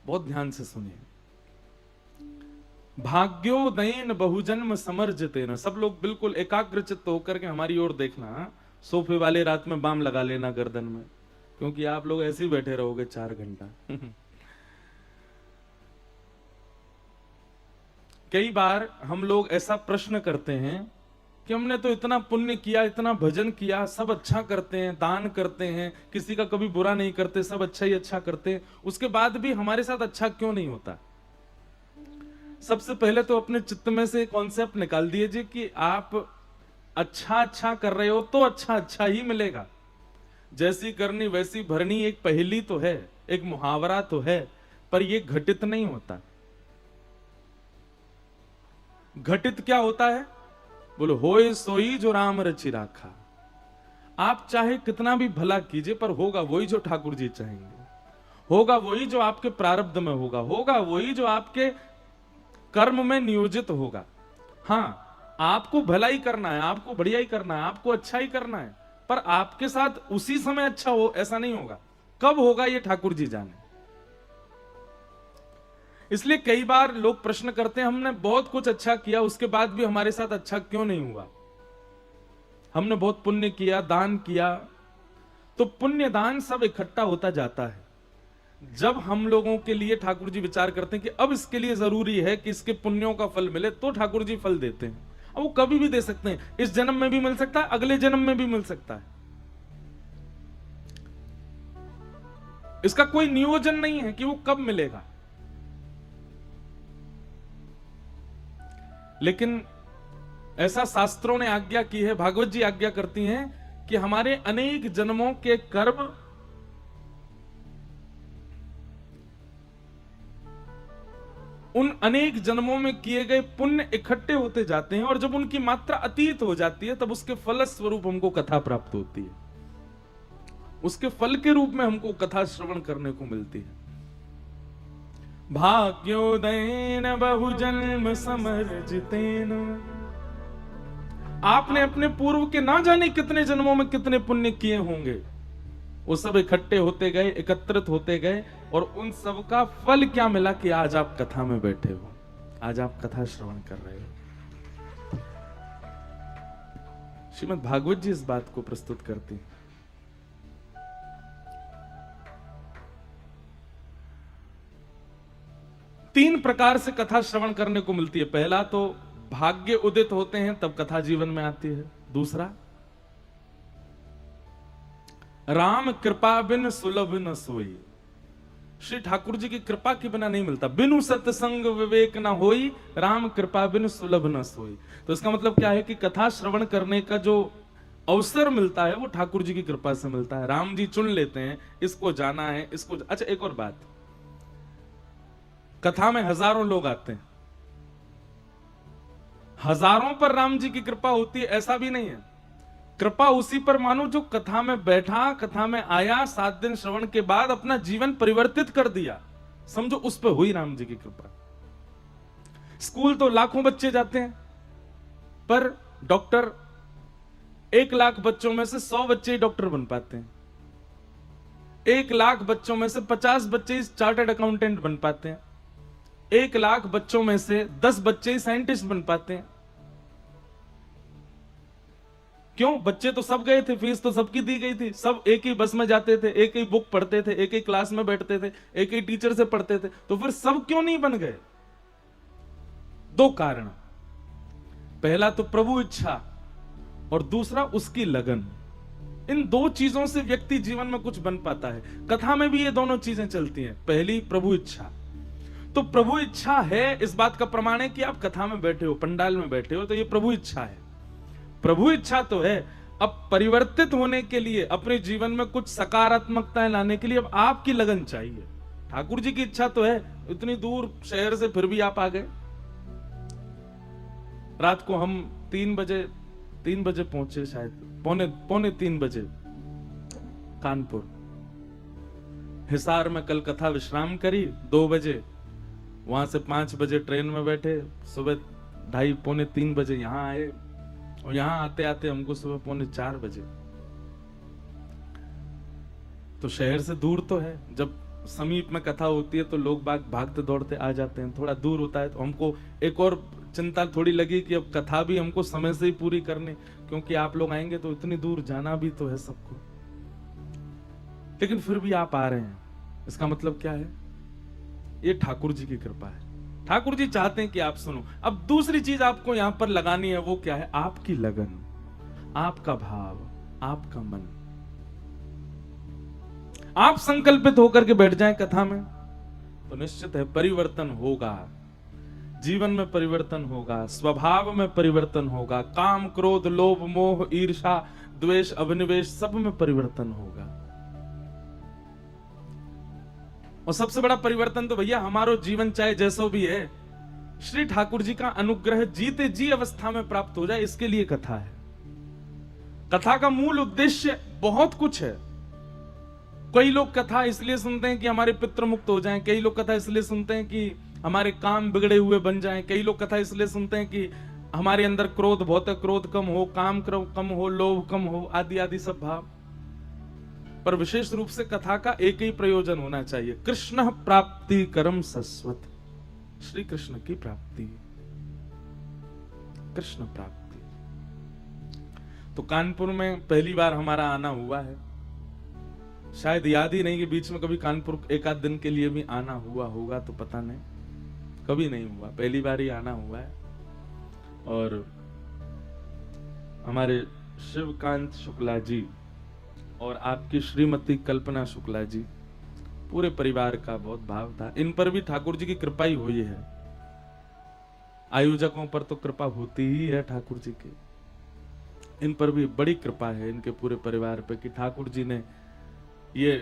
बहुत ध्यान से सुनिए। भाग्योदयन बहुजन्म समर्जितेन, सब लोग बिल्कुल एकाग्रचित्त होकर के हमारी ओर देखना। सोफे वाले रात में बाम लगा लेना गर्दन में, क्योंकि आप लोग ऐसे ही बैठे रहोगे 4 घंटा। कई बार हम लोग ऐसा प्रश्न करते हैं कि हमने तो इतना पुण्य किया, इतना भजन किया, सब अच्छा करते हैं, दान करते हैं, किसी का कभी बुरा नहीं करते, सब अच्छा ही अच्छा करते हैं, उसके बाद भी हमारे साथ अच्छा क्यों नहीं होता? सबसे पहले तो अपने चित्त में से कॉन्सेप्ट निकाल दीजिए कि आप अच्छा अच्छा कर रहे हो तो अच्छा अच्छा ही मिलेगा। जैसी करनी वैसी भरनी एक पहेली तो है, एक मुहावरा तो है, पर यह घटित नहीं होता। घटित क्या होता है? बोलो, होए सोई जो राम रचि राखा। आप चाहे कितना भी भला कीजिए, पर होगा वही जो ठाकुर जी चाहेंगे, होगा वही जो आपके प्रारब्ध में होगा, होगा वही जो आपके कर्म में नियोजित होगा। हाँ, आपको भला ही करना है, आपको बढ़िया ही करना है, आपको अच्छा ही करना है, पर आपके साथ उसी समय अच्छा हो ऐसा नहीं होगा। कब होगा ये ठाकुर जी जाने। इसलिए कई बार लोग प्रश्न करते हैं, हमने बहुत कुछ अच्छा किया, उसके बाद भी हमारे साथ अच्छा क्यों नहीं हुआ? हमने बहुत पुण्य किया, दान किया, तो पुण्य दान सब इकट्ठा होता जाता है। जब हम लोगों के लिए ठाकुर जी विचार करते हैं कि अब इसके लिए जरूरी है कि इसके पुण्यों का फल मिले, तो ठाकुर जी फल देते हैं। अब वो कभी भी दे सकते हैं, इस जन्म में भी मिल सकता है, अगले जन्म में भी मिल सकता है। इसका कोई नियोजन नहीं है कि वो कब मिलेगा। लेकिन ऐसा शास्त्रों ने आज्ञा की है, भागवत जी आज्ञा करती हैं कि हमारे अनेक जन्मों के कर्म उन अनेक जन्मों में किए गए पुण्य इकट्ठे होते जाते हैं, और जब उनकी मात्रा अतीत हो जाती है तब उसके फल स्वरूप हमको कथा प्राप्त होती है। उसके फल के रूप में हमको कथा श्रवण करने को मिलती है। भाग्योदयन बहुजन्म समर्जितेन। आपने अपने पूर्व के ना जाने कितने जन्मों में कितने पुण्य किए होंगे, वो सब इकट्ठे होते गए, एकत्रित होते गए, और उन सब का फल क्या मिला कि आज आप कथा में बैठे हो, आज आप कथा श्रवण कर रहे हो। श्रीमद् भागवत जी इस बात को प्रस्तुत करती हैं। तीन प्रकार से कथा श्रवण करने को मिलती है। पहला तो भाग्य उदित होते हैं तब कथा जीवन में आती है। दूसरा, राम कृपा बिन सुलभ न सोई। श्री ठाकुर जी की कृपा के बिना नहीं मिलता। बिनु सत्संग विवेक न होई, राम कृपा बिन सुलभ न सोई। तो इसका मतलब क्या है कि कथा श्रवण करने का जो अवसर मिलता है वो ठाकुर जी की कृपा से मिलता है। राम जी चुन लेते हैं, इसको जाना है, इसको। अच्छा, एक और बात, कथा में हजारों लोग आते हैं, हजारों पर राम जी की कृपा होती है ऐसा भी नहीं है। कृपा उसी पर मानो जो कथा में बैठा, कथा में आया, 7 दिन श्रवण के बाद अपना जीवन परिवर्तित कर दिया, समझो उस पर हुई राम जी की कृपा। स्कूल तो लाखों बच्चे जाते हैं, पर डॉक्टर 1 लाख बच्चों में से 100 बच्चे ही डॉक्टर बन पाते हैं। 1 लाख बच्चों में से 50 बच्चे ही चार्टर्ड अकाउंटेंट बन पाते हैं। 1 लाख बच्चों में से 10 बच्चे ही साइंटिस्ट बन पाते हैं। क्यों? बच्चे तो सब गए थे, फीस तो सबकी दी गई थी, सब एक ही बस में जाते थे, एक ही बुक पढ़ते थे, एक ही क्लास में बैठते थे, एक ही टीचर से पढ़ते थे, तो फिर सब क्यों नहीं बन गए? 2 कारण। पहला तो प्रभु इच्छा, और दूसरा उसकी लगन। इन 2 चीजों से व्यक्ति जीवन में कुछ बन पाता है। कथा में भी ये दोनों चीजें चलती हैं। पहली प्रभु इच्छा, तो प्रभु इच्छा है, इस बात का प्रमाण है कि आप कथा में बैठे हो, पंडाल में बैठे हो, तो ये प्रभु इच्छा है। प्रभु इच्छा तो है। अब परिवर्तित होने के लिए, अपने जीवन में कुछ सकारात्मकताएं लाने के लिए अब आपकी लगन चाहिए। ठाकुर जी की इच्छा तो है, इतनी दूर शहर से फिर भी आप आ गए। रात को हम 3 बजे पहुंचे, शायद पौने 3 बजे कानपुर। हिसार में कल कथा विश्राम करी 2 बजे, वहां से 5 बजे ट्रेन में बैठे, सुबह 2:30 पौने 3 बजे यहां आए, और यहां आते आते हमको सुबह पौने 4 बजे। तो शहर से दूर तो है। जब समीप में कथा होती है तो लोग बाग भागते दौड़ते आ जाते हैं, थोड़ा दूर होता है तो हमको एक और चिंता थोड़ी लगी कि अब कथा भी हमको समय से ही पूरी करनी, क्योंकि आप लोग आएंगे तो इतनी दूर जाना भी तो है सबको। लेकिन फिर भी आप आ रहे हैं, इसका मतलब क्या है? ये ठाकुर जी की कृपा है। ठाकुर जी चाहते हैं कि आप सुनो। अब दूसरी चीज आपको यहां पर लगानी है, वो क्या है? आपकी लगन, आपका भाव, आपका मन। आप संकल्पित होकर के बैठ जाएं कथा में तो निश्चित है परिवर्तन होगा, जीवन में परिवर्तन होगा, स्वभाव में परिवर्तन होगा, काम क्रोध लोभ मोह ईर्ष्या द्वेष अभिनिवेश सब में परिवर्तन होगा। और सबसे बड़ा परिवर्तन तो भैया हमारो जीवन चाहे जैसो भी है, श्री ठाकुर जी का अनुग्रह जीते जी अवस्था में प्राप्त हो जाए, इसके लिए कथा है। कथा का मूल उद्देश्य बहुत कुछ है। कई लोग कथा इसलिए सुनते हैं कि हमारे पितृ मुक्त हो जाएं, कई लोग कथा इसलिए सुनते हैं कि हमारे काम बिगड़े हुए बन जाएं, कई लोग कथा इसलिए सुनते हैं कि हमारे अंदर क्रोध बहुत है, क्रोध कम हो, काम कम हो, लोभ कम हो, आदि आदि सब भाव। पर विशेष रूप से कथा का एक ही प्रयोजन होना चाहिए, कृष्ण प्राप्ति कर्म सस्वत, श्री कृष्ण की प्राप्ति, कृष्ण प्राप्ति। तो कानपुर में पहली बार हमारा आना हुआ है, शायद याद ही नहीं कि बीच में कभी कानपुर एक आध दिन के लिए भी आना हुआ होगा, तो पता नहीं, कभी नहीं हुआ, पहली बार ही आना हुआ है। और हमारे शिवकांत शुक्ला जी और आपकी श्रीमती कल्पना शुक्ला जी, पूरे परिवार का बहुत भाव था। इन पर भी ठाकुर जी की कृपा ही हुई है। आयोजकों पर तो कृपा होती ही है ठाकुर जी की, इन पर भी बड़ी कृपा है इनके पूरे परिवार पे कि ठाकुर जी ने ये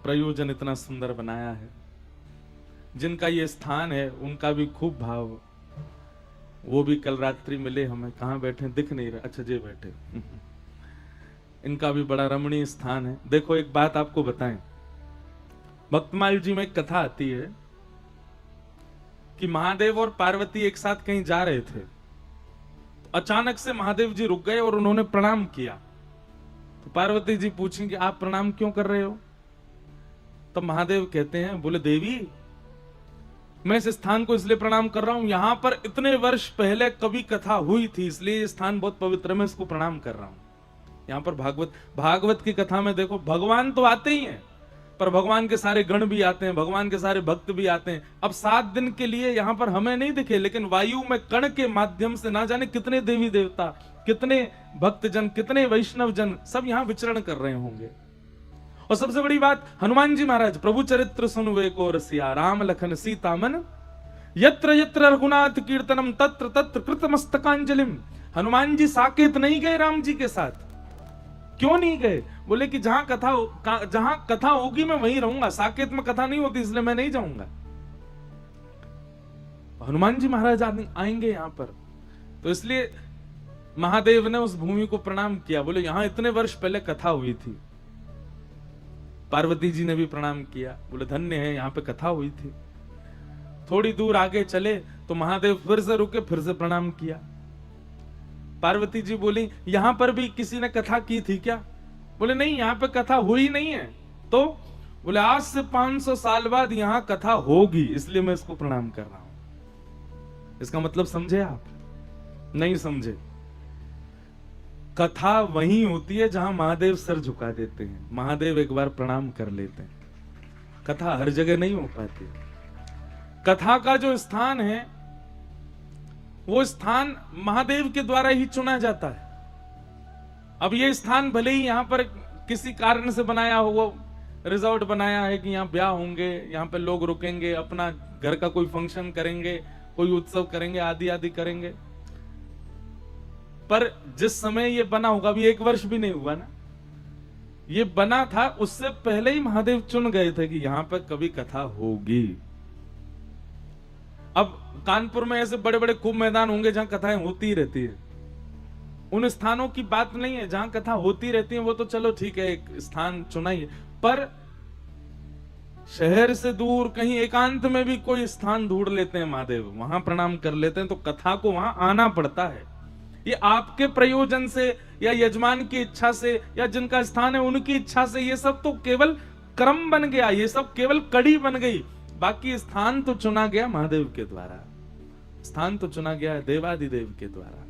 प्रयोजन इतना सुंदर बनाया है। जिनका ये स्थान है उनका भी खूब भाव, वो भी कल रात्रि मिले हमें, कहाँ बैठे दिख नहीं रहा, अच्छा जी बैठे। इनका भी बड़ा रमणीय स्थान है। देखो एक बात आपको बताएं, भक्तमाल जी में एक कथा आती है कि महादेव और पार्वती एक साथ कहीं जा रहे थे, तो अचानक से महादेव जी रुक गए और उन्होंने प्रणाम किया। तो पार्वती जी पूछी कि आप प्रणाम क्यों कर रहे हो? तब महादेव कहते हैं, बोले देवी मैं इस स्थान को इसलिए प्रणाम कर रहा हूं, यहां पर इतने वर्ष पहले कभी कथा हुई थी, इसलिए ये स्थान बहुत पवित्र है, मैं इसको प्रणाम कर रहा हूं। यहां पर भागवत की कथा में देखो, भगवान तो आते ही हैं, पर भगवान के सारे गण भी आते हैं, भगवान के सारे भक्त भी आते हैं। अब 7 दिन के लिए यहां पर हमें नहीं दिखे, लेकिन वायु में कण के माध्यम से ना जाने कितने देवी देवता, कितने भक्तजन, कितने वैष्णव जन सब यहां विचरण कर रहे होंगे। और सबसे बड़ी बात, हनुमान जी महाराज, प्रभु चरित्र सुनु वे को रसिया, राम लखन सीता मन, यत्र यत्र रघुनाथ कीर्तनम तत्र तत्र कृतमस्तकांजलिम। हनुमान जी साकेत नहीं गए राम जी के साथ, क्यों नहीं गए? बोले कि जहां कथा होगी मैं वहीं रहूंगा, साकेत में कथा नहीं होती इसलिए मैं नहीं जाऊंगा। हनुमान जी महाराज आएंगे यहां पर, तो इसलिए महादेव ने उस भूमि को प्रणाम किया, बोले यहां इतने वर्ष पहले कथा हुई थी। पार्वती जी ने भी प्रणाम किया, बोले धन्य है यहां पे कथा हुई थी। थोड़ी दूर आगे चले तो महादेव फिर से रुके, फिर से प्रणाम किया। पार्वती जी बोली यहां पर भी किसी ने कथा की थी क्या? बोले नहीं, यहां पे कथा हुई नहीं है। तो बोले आज से 500 साल बाद यहां कथा होगी, इसलिए मैं इसको प्रणाम कर रहा हूं। इसका मतलब समझे आप? नहीं समझे। कथा वहीं होती है जहां महादेव सर झुका देते हैं, महादेव एक बार प्रणाम कर लेते हैं। कथा हर जगह नहीं हो पाती। कथा का जो स्थान है वो स्थान महादेव के द्वारा ही चुना जाता है। अब ये स्थान भले ही यहां पर किसी कारण से बनाया हो, वो रिजॉर्ट बनाया है कि यहाँ ब्याह होंगे, यहाँ पे लोग रुकेंगे, अपना घर का कोई फंक्शन करेंगे, कोई उत्सव करेंगे, आदि आदि करेंगे, पर जिस समय ये बना होगा, अभी 1 वर्ष भी नहीं हुआ ना, ये बना था उससे पहले ही महादेव चुन गए थे कि यहां पर कभी कथा होगी। अब कानपुर में ऐसे बड़े बड़े खूब मैदान होंगे जहां कथाएं होती रहती है, उन स्थानों की बात नहीं है जहां कथा होती रहती है, वो तो चलो ठीक है एक स्थान चुना ही है, पर शहर से दूर कहीं एकांत में भी कोई स्थान ढूंढ लेते हैं महादेव, वहां प्रणाम कर लेते हैं, तो कथा को वहां आना पड़ता है। ये आपके प्रयोजन से या यजमान की इच्छा से या जिनका स्थान है उनकी इच्छा से, ये सब तो केवल क्रम बन गया, ये सब केवल कड़ी बन गई। बाकी स्थान तो चुना गया महादेव के द्वारा, स्थान तो चुना गया है देवादिदेव के द्वारा।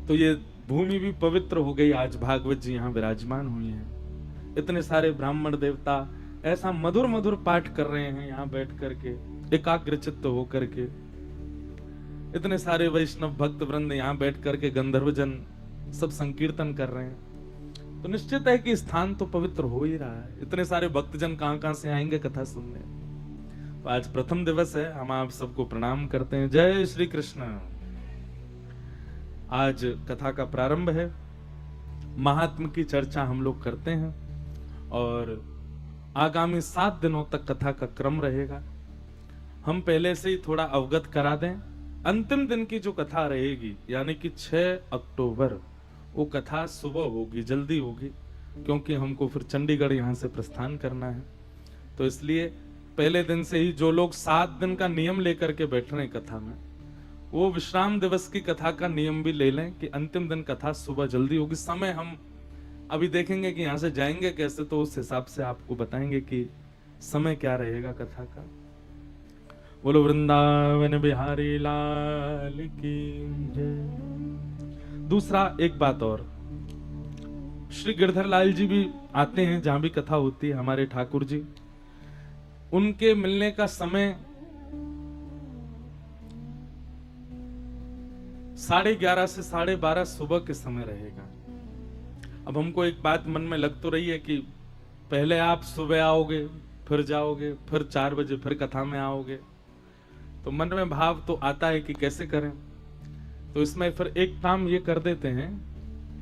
तो ये भूमि भी पवित्र हो गई। आज भागवत जी यहाँ विराजमान हुई हैं, इतने सारे ब्राह्मण देवता ऐसा मधुर मधुर पाठ कर रहे हैं यहाँ बैठ करके, एकाग्रचित्त होकर के। इतने सारे वैष्णव भक्त वृंद यहाँ बैठ करके गंधर्वजन सब संकीर्तन कर रहे हैं। तो निश्चित है कि स्थान तो पवित्र हो ही रहा है। इतने सारे भक्तजन कहां कहां से आएंगे कथा सुनने। तो आज प्रथम दिवस है, हम आप सबको प्रणाम करते हैं। जय श्री कृष्ण। आज कथा का प्रारंभ है, महात्म की चर्चा हम लोग करते हैं और आगामी 7 दिनों तक कथा का क्रम रहेगा। हम पहले से ही थोड़ा अवगत करा दें, अंतिम दिन की जो कथा रहेगी यानी कि 6 अक्टूबर, वो कथा सुबह होगी, जल्दी होगी, क्योंकि हमको फिर चंडीगढ़ यहाँ से प्रस्थान करना है। तो इसलिए पहले दिन से ही जो लोग 7 दिन का नियम लेकर के बैठ रहे हैं कथा में, वो विश्राम दिवस की कथा का नियम भी ले लें कि अंतिम दिन कथा सुबह जल्दी होगी। समय हम अभी देखेंगे कि यहाँ से जाएंगे कैसे, तो उस हिसाब से आपको बताएंगे कि समय क्या रहेगा कथा का। बोलो वृंदावन बिहारी लाल की जय। दूसरा एक बात और, श्री गिरधर लाल जी भी आते हैं जहां भी कथा होती है, हमारे ठाकुर जी, उनके मिलने का समय 11:30 से 12:30 सुबह के समय रहेगा। अब हमको एक बात मन में लग तो रही है कि पहले आप सुबह आओगे, फिर जाओगे, फिर 4 बजे फिर कथा में आओगे, तो मन में भाव तो आता है कि कैसे करें। तो इसमें फिर एक काम ये कर देते हैं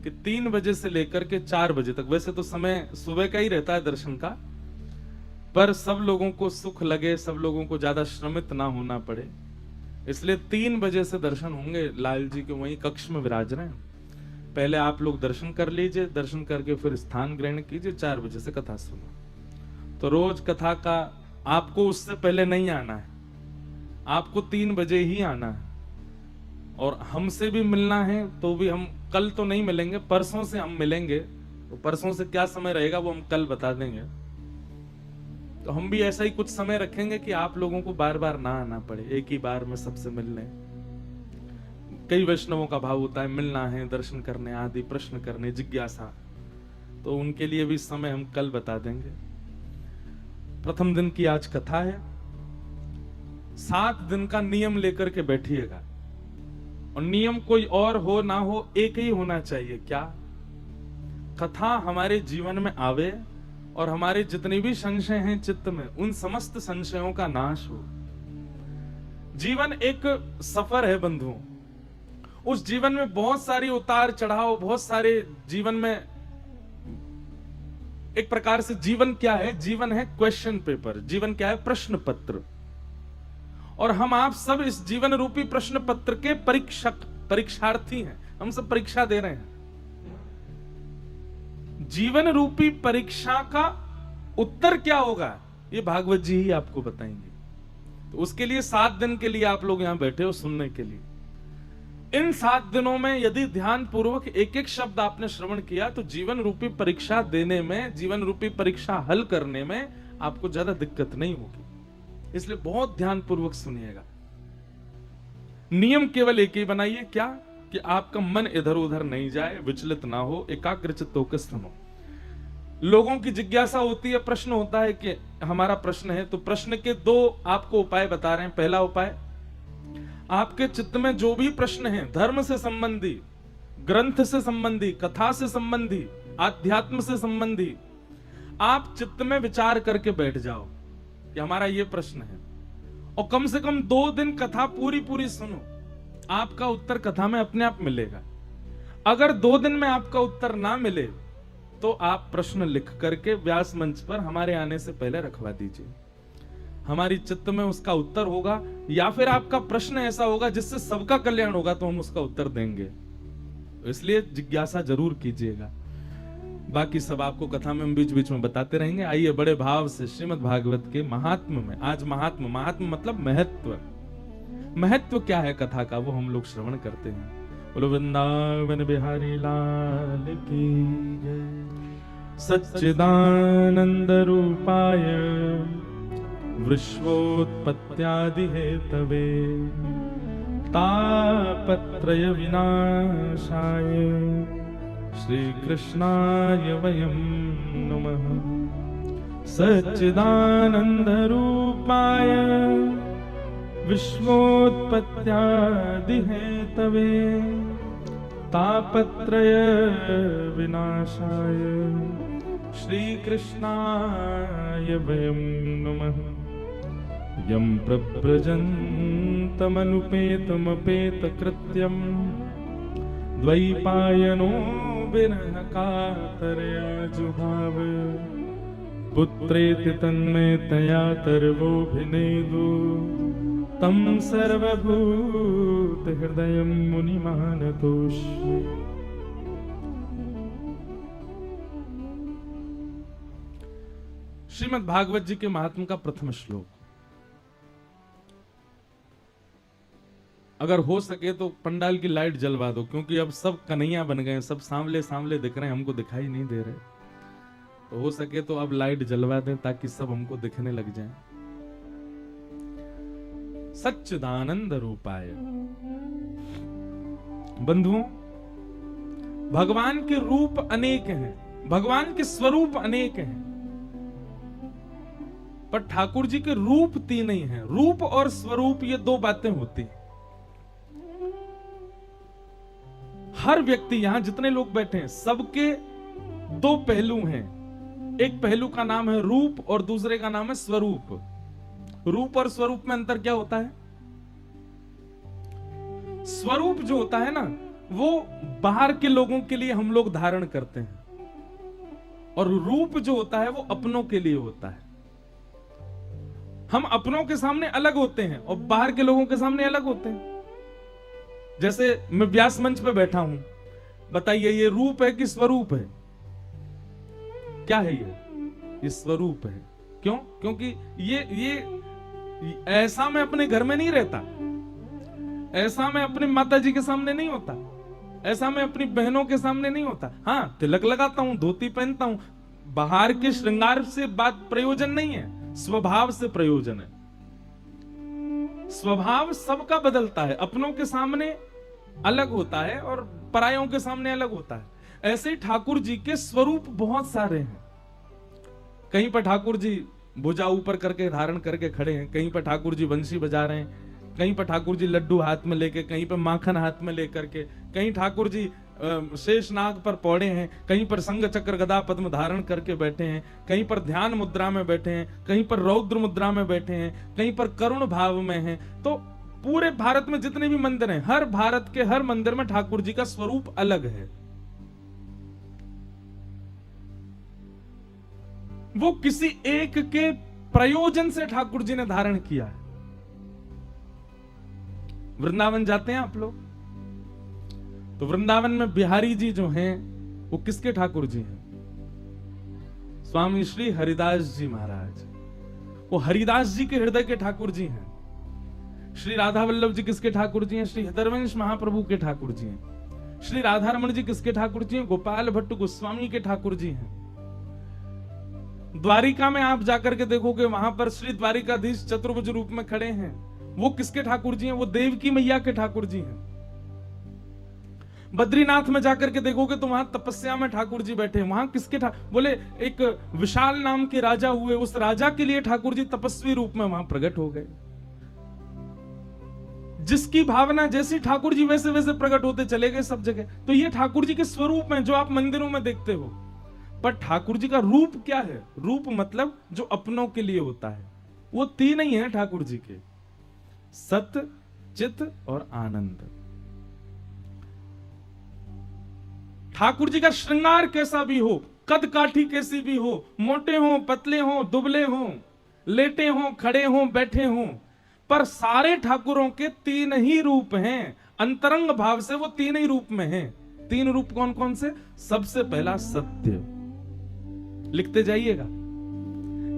कि 3 बजे से लेकर के 4 बजे तक, वैसे तो समय सुबह का ही रहता है दर्शन का, पर सब लोगों को सुख लगे, सब लोगों को ज्यादा श्रमित ना होना पड़े, इसलिए 3 बजे से दर्शन होंगे। लाल जी के वहीं कक्ष में विराज रहे हैं। पहले आप लोग दर्शन कर लीजिए, दर्शन करके फिर स्थान ग्रहण कीजिए, 4 बजे से कथा सुनो। तो रोज कथा का आपको उससे पहले नहीं आना है, आपको 3 बजे ही आना है। और हमसे भी मिलना है तो भी हम कल तो नहीं मिलेंगे, परसों से हम मिलेंगे। तो परसों से क्या समय रहेगा वो हम कल बता देंगे। तो हम भी ऐसा ही कुछ समय रखेंगे कि आप लोगों को बार बार ना आना पड़े, एक ही बार में सबसे मिलने। कई वैष्णवों का भाव होता है मिलना है, दर्शन करने आदि, प्रश्न करने, जिज्ञासा, तो उनके लिए भी समय हम कल बता देंगे। प्रथम दिन की आज कथा है। 7 दिन का नियम लेकर के बैठिएगा, और नियम कोई और हो ना हो, एक ही होना चाहिए। क्या? कथा हमारे जीवन में आवे और हमारे जितने भी संशय हैं चित्त में, उन समस्त संशयों का नाश हो। जीवन एक सफर है बंधुओं, उस जीवन में बहुत सारी उतार चढ़ाव, बहुत सारे जीवन में एक प्रकार से जीवन क्या है? जीवन है क्वेश्चन पेपर, जीवन क्या है? प्रश्न पत्र। और हम आप सब इस जीवन रूपी प्रश्न पत्र के परीक्षार्थी हैं, हम सब परीक्षा दे रहे हैं। जीवन रूपी परीक्षा का उत्तर क्या होगा ये भागवत जी ही आपको बताएंगे। तो उसके लिए 7 दिन के लिए आप लोग यहां बैठे हो सुनने के लिए। इन 7 दिनों में यदि ध्यान पूर्वक एक एक शब्द आपने श्रवण किया तो जीवन रूपी परीक्षा देने में, जीवन रूपी परीक्षा हल करने में आपको ज्यादा दिक्कत नहीं होगी। इसलिए बहुत ध्यान पूर्वक सुनिएगा। नियम केवल एक ही बनाइए, क्या? कि आपका मन इधर उधर नहीं जाए, विचलित ना हो, एकाग्रचित्त होकर सुनो। लोगों की जिज्ञासा होती है, प्रश्न होता है कि हमारा प्रश्न है, तो प्रश्न के 2 आपको उपाय बता रहे हैं। पहला उपाय, आपके चित्त में जो भी प्रश्न है, धर्म से संबंधी, ग्रंथ से संबंधी, कथा से संबंधी, आध्यात्म से संबंधी, आप चित्त में विचार करके बैठ जाओ कि हमारा ये प्रश्न है, और कम से कम 2 दिन कथा पूरी पूरी सुनो। आपका उत्तर कथा में अपने आप मिलेगा। अगर 2 दिन में आपका उत्तर ना मिले तो आप प्रश्न लिख करके व्यास मंच पर हमारे आने से पहले रखवा दीजिए। हमारी चित्त में उसका उत्तर होगा, या फिर आपका प्रश्न ऐसा होगा जिससे सबका कल्याण होगा, तो हम उसका उत्तर देंगे। तो इसलिए जिज्ञासा जरूर कीजिएगा। बाकी सब आपको कथा में हम बीच बीच में बताते रहेंगे। आइए बड़े भाव से श्रीमद् भागवत के महात्म में, आज महात्म मतलब महत्व, महत्व क्या है कथा का, वो हम लोग श्रवण करते हैं। बोलो वृंदावन बिहारी लाल की जय। सच्चिदानंद रूपाय विश्वोत्पत्त्यादि हेतवे तापत्रय विनाशाय श्री कृष्णाय वयं नमः। सच्चिदानंद रूपाय विश्वोत्पत्त्यादि हेतवे तापत्रय विनाशाय श्री कृष्णाय वयं नमः। यं प्रव्रजन्तमनुपेतमपेतकृत्यं द्वैपायनो विरह कातरया जुहाव पुत्रेति तन्मयतया तर्वोऽभिनेदु तं सर्वभूत हृदयं मुनिमानतोऽस्मि। श्रीमद् भागवत जी के महात्म का प्रथम श्लोक। अगर हो सके तो पंडाल की लाइट जलवा दो, क्योंकि अब सब कन्हैया बन गए, सब सांवले सांवले दिख रहे हैं, हमको दिखाई नहीं दे रहे। तो हो सके तो अब लाइट जलवा दें ताकि सब हमको दिखने लग जाएं। सच्चिदानंद रूपाय। बंधुओं, भगवान के रूप अनेक हैं, भगवान के स्वरूप अनेक हैं, पर ठाकुर जी के रूप तीन ही हैं। रूप और स्वरूप ये दो बातें होती हैं। हर व्यक्ति, यहां जितने लोग बैठे हैं, सबके दो पहलू हैं। एक पहलू का नाम है रूप और दूसरे का नाम है स्वरूप। रूप और स्वरूप में अंतर क्या होता है? स्वरूप जो होता है ना, वो बाहर के लोगों के लिए हम लोग धारण करते हैं, और रूप जो होता है वो अपनों के लिए होता है। हम अपनों के सामने अलग होते हैं और बाहर के लोगों के सामने अलग होते हैं। जैसे मैं व्यास मंच पे बैठा हूं, बताइए ये रूप है कि स्वरूप है? क्या है ये स्वरूप है। क्यों? क्योंकि ये ऐसा मैं अपने घर में नहीं रहता, ऐसा मैं अपनी माता जी के सामने नहीं होता, ऐसा मैं अपनी बहनों के सामने नहीं होता। हाँ, तिलक लगाता हूं, धोती पहनता हूं, बाहर के श्रृंगार से बात प्रयोजन नहीं है, स्वभाव से प्रयोजन है। स्वभाव सबका बदलता है, अपनों के सामने अलग होता है और परायों के सामने अलग होता है। ऐसे ठाकुर जी के स्वरूप बहुत सारे हैं। कहीं पर ठाकुर जी भुजा ऊपर करके धारण करके खड़े हैं, कहीं पर ठाकुर जी बंसी बजा रहे हैं, कहीं पर ठाकुर जी लड्डू हाथ में लेके, कहीं पर माखन हाथ में लेकर के, कहीं ठाकुर जी शेष नाग पर पौड़े हैं, कहीं पर संग चक्र गदा पद्म धारण करके बैठे हैं, कहीं पर ध्यान मुद्रा में बैठे हैं, कहीं पर रौद्र मुद्रा में बैठे हैं, कहीं पर करुण भाव में हैं। तो पूरे भारत में जितने भी मंदिर हैं, हर भारत के हर मंदिर में ठाकुर जी का स्वरूप अलग है। वो किसी एक के प्रयोजन से ठाकुर जी ने धारण किया है। वृंदावन जाते हैं आप लोग, तो वृंदावन में बिहारी जी जो हैं वो किसके ठाकुर जी हैं? स्वामी श्री हरिदास जी महाराज, वो हरिदास जी के हृदय के ठाकुर जी हैं। श्री राधा वल्लभ जी किसके ठाकुर जी हैं? श्री हृदयवंश महाप्रभु के ठाकुर जी हैं। श्री राधा रमण जी किसके ठाकुर जी हैं? गोपाल भट्ट गोस्वामी के ठाकुर जी हैं। द्वारिका में आप जाकर के देखोगे, वहां पर श्री द्वारिकाधीश चतुर्भुज रूप में खड़े हैं, वो किसके ठाकुर जी हैं? वो देवकी मैया के ठाकुर जी हैं। बद्रीनाथ में जाकर के देखोगे तो वहां तपस्या में ठाकुर जी बैठे हैं, वहां किसके बोले एक विशाल नाम के राजा हुए, उस राजा के लिए ठाकुर जी तपस्वी रूप में वहां प्रकट हो गए। जिसकी भावना जैसी ठाकुर जी वैसे वैसे प्रकट होते चले गए सब जगह। तो ये ठाकुर जी के स्वरूप हैं जो आप मंदिरों में देखते हो। पर ठाकुर जी का रूप क्या है? रूप मतलब जो अपनों के लिए होता है। वो तीन ही है ठाकुर जी के, सत्य, चित और आनंद। ठाकुर जी का श्रृंगार कैसा भी हो, कद काठी कैसी भी हो, मोटे हो, पतले हो, दुबले हो, लेटे हो, खड़े हो, बैठे हो, पर सारे ठाकुरों के तीन ही रूप हैं। अंतरंग भाव से वो तीन ही रूप में हैं। तीन रूप कौन कौन से? सबसे पहला सत्य, लिखते जाइएगा।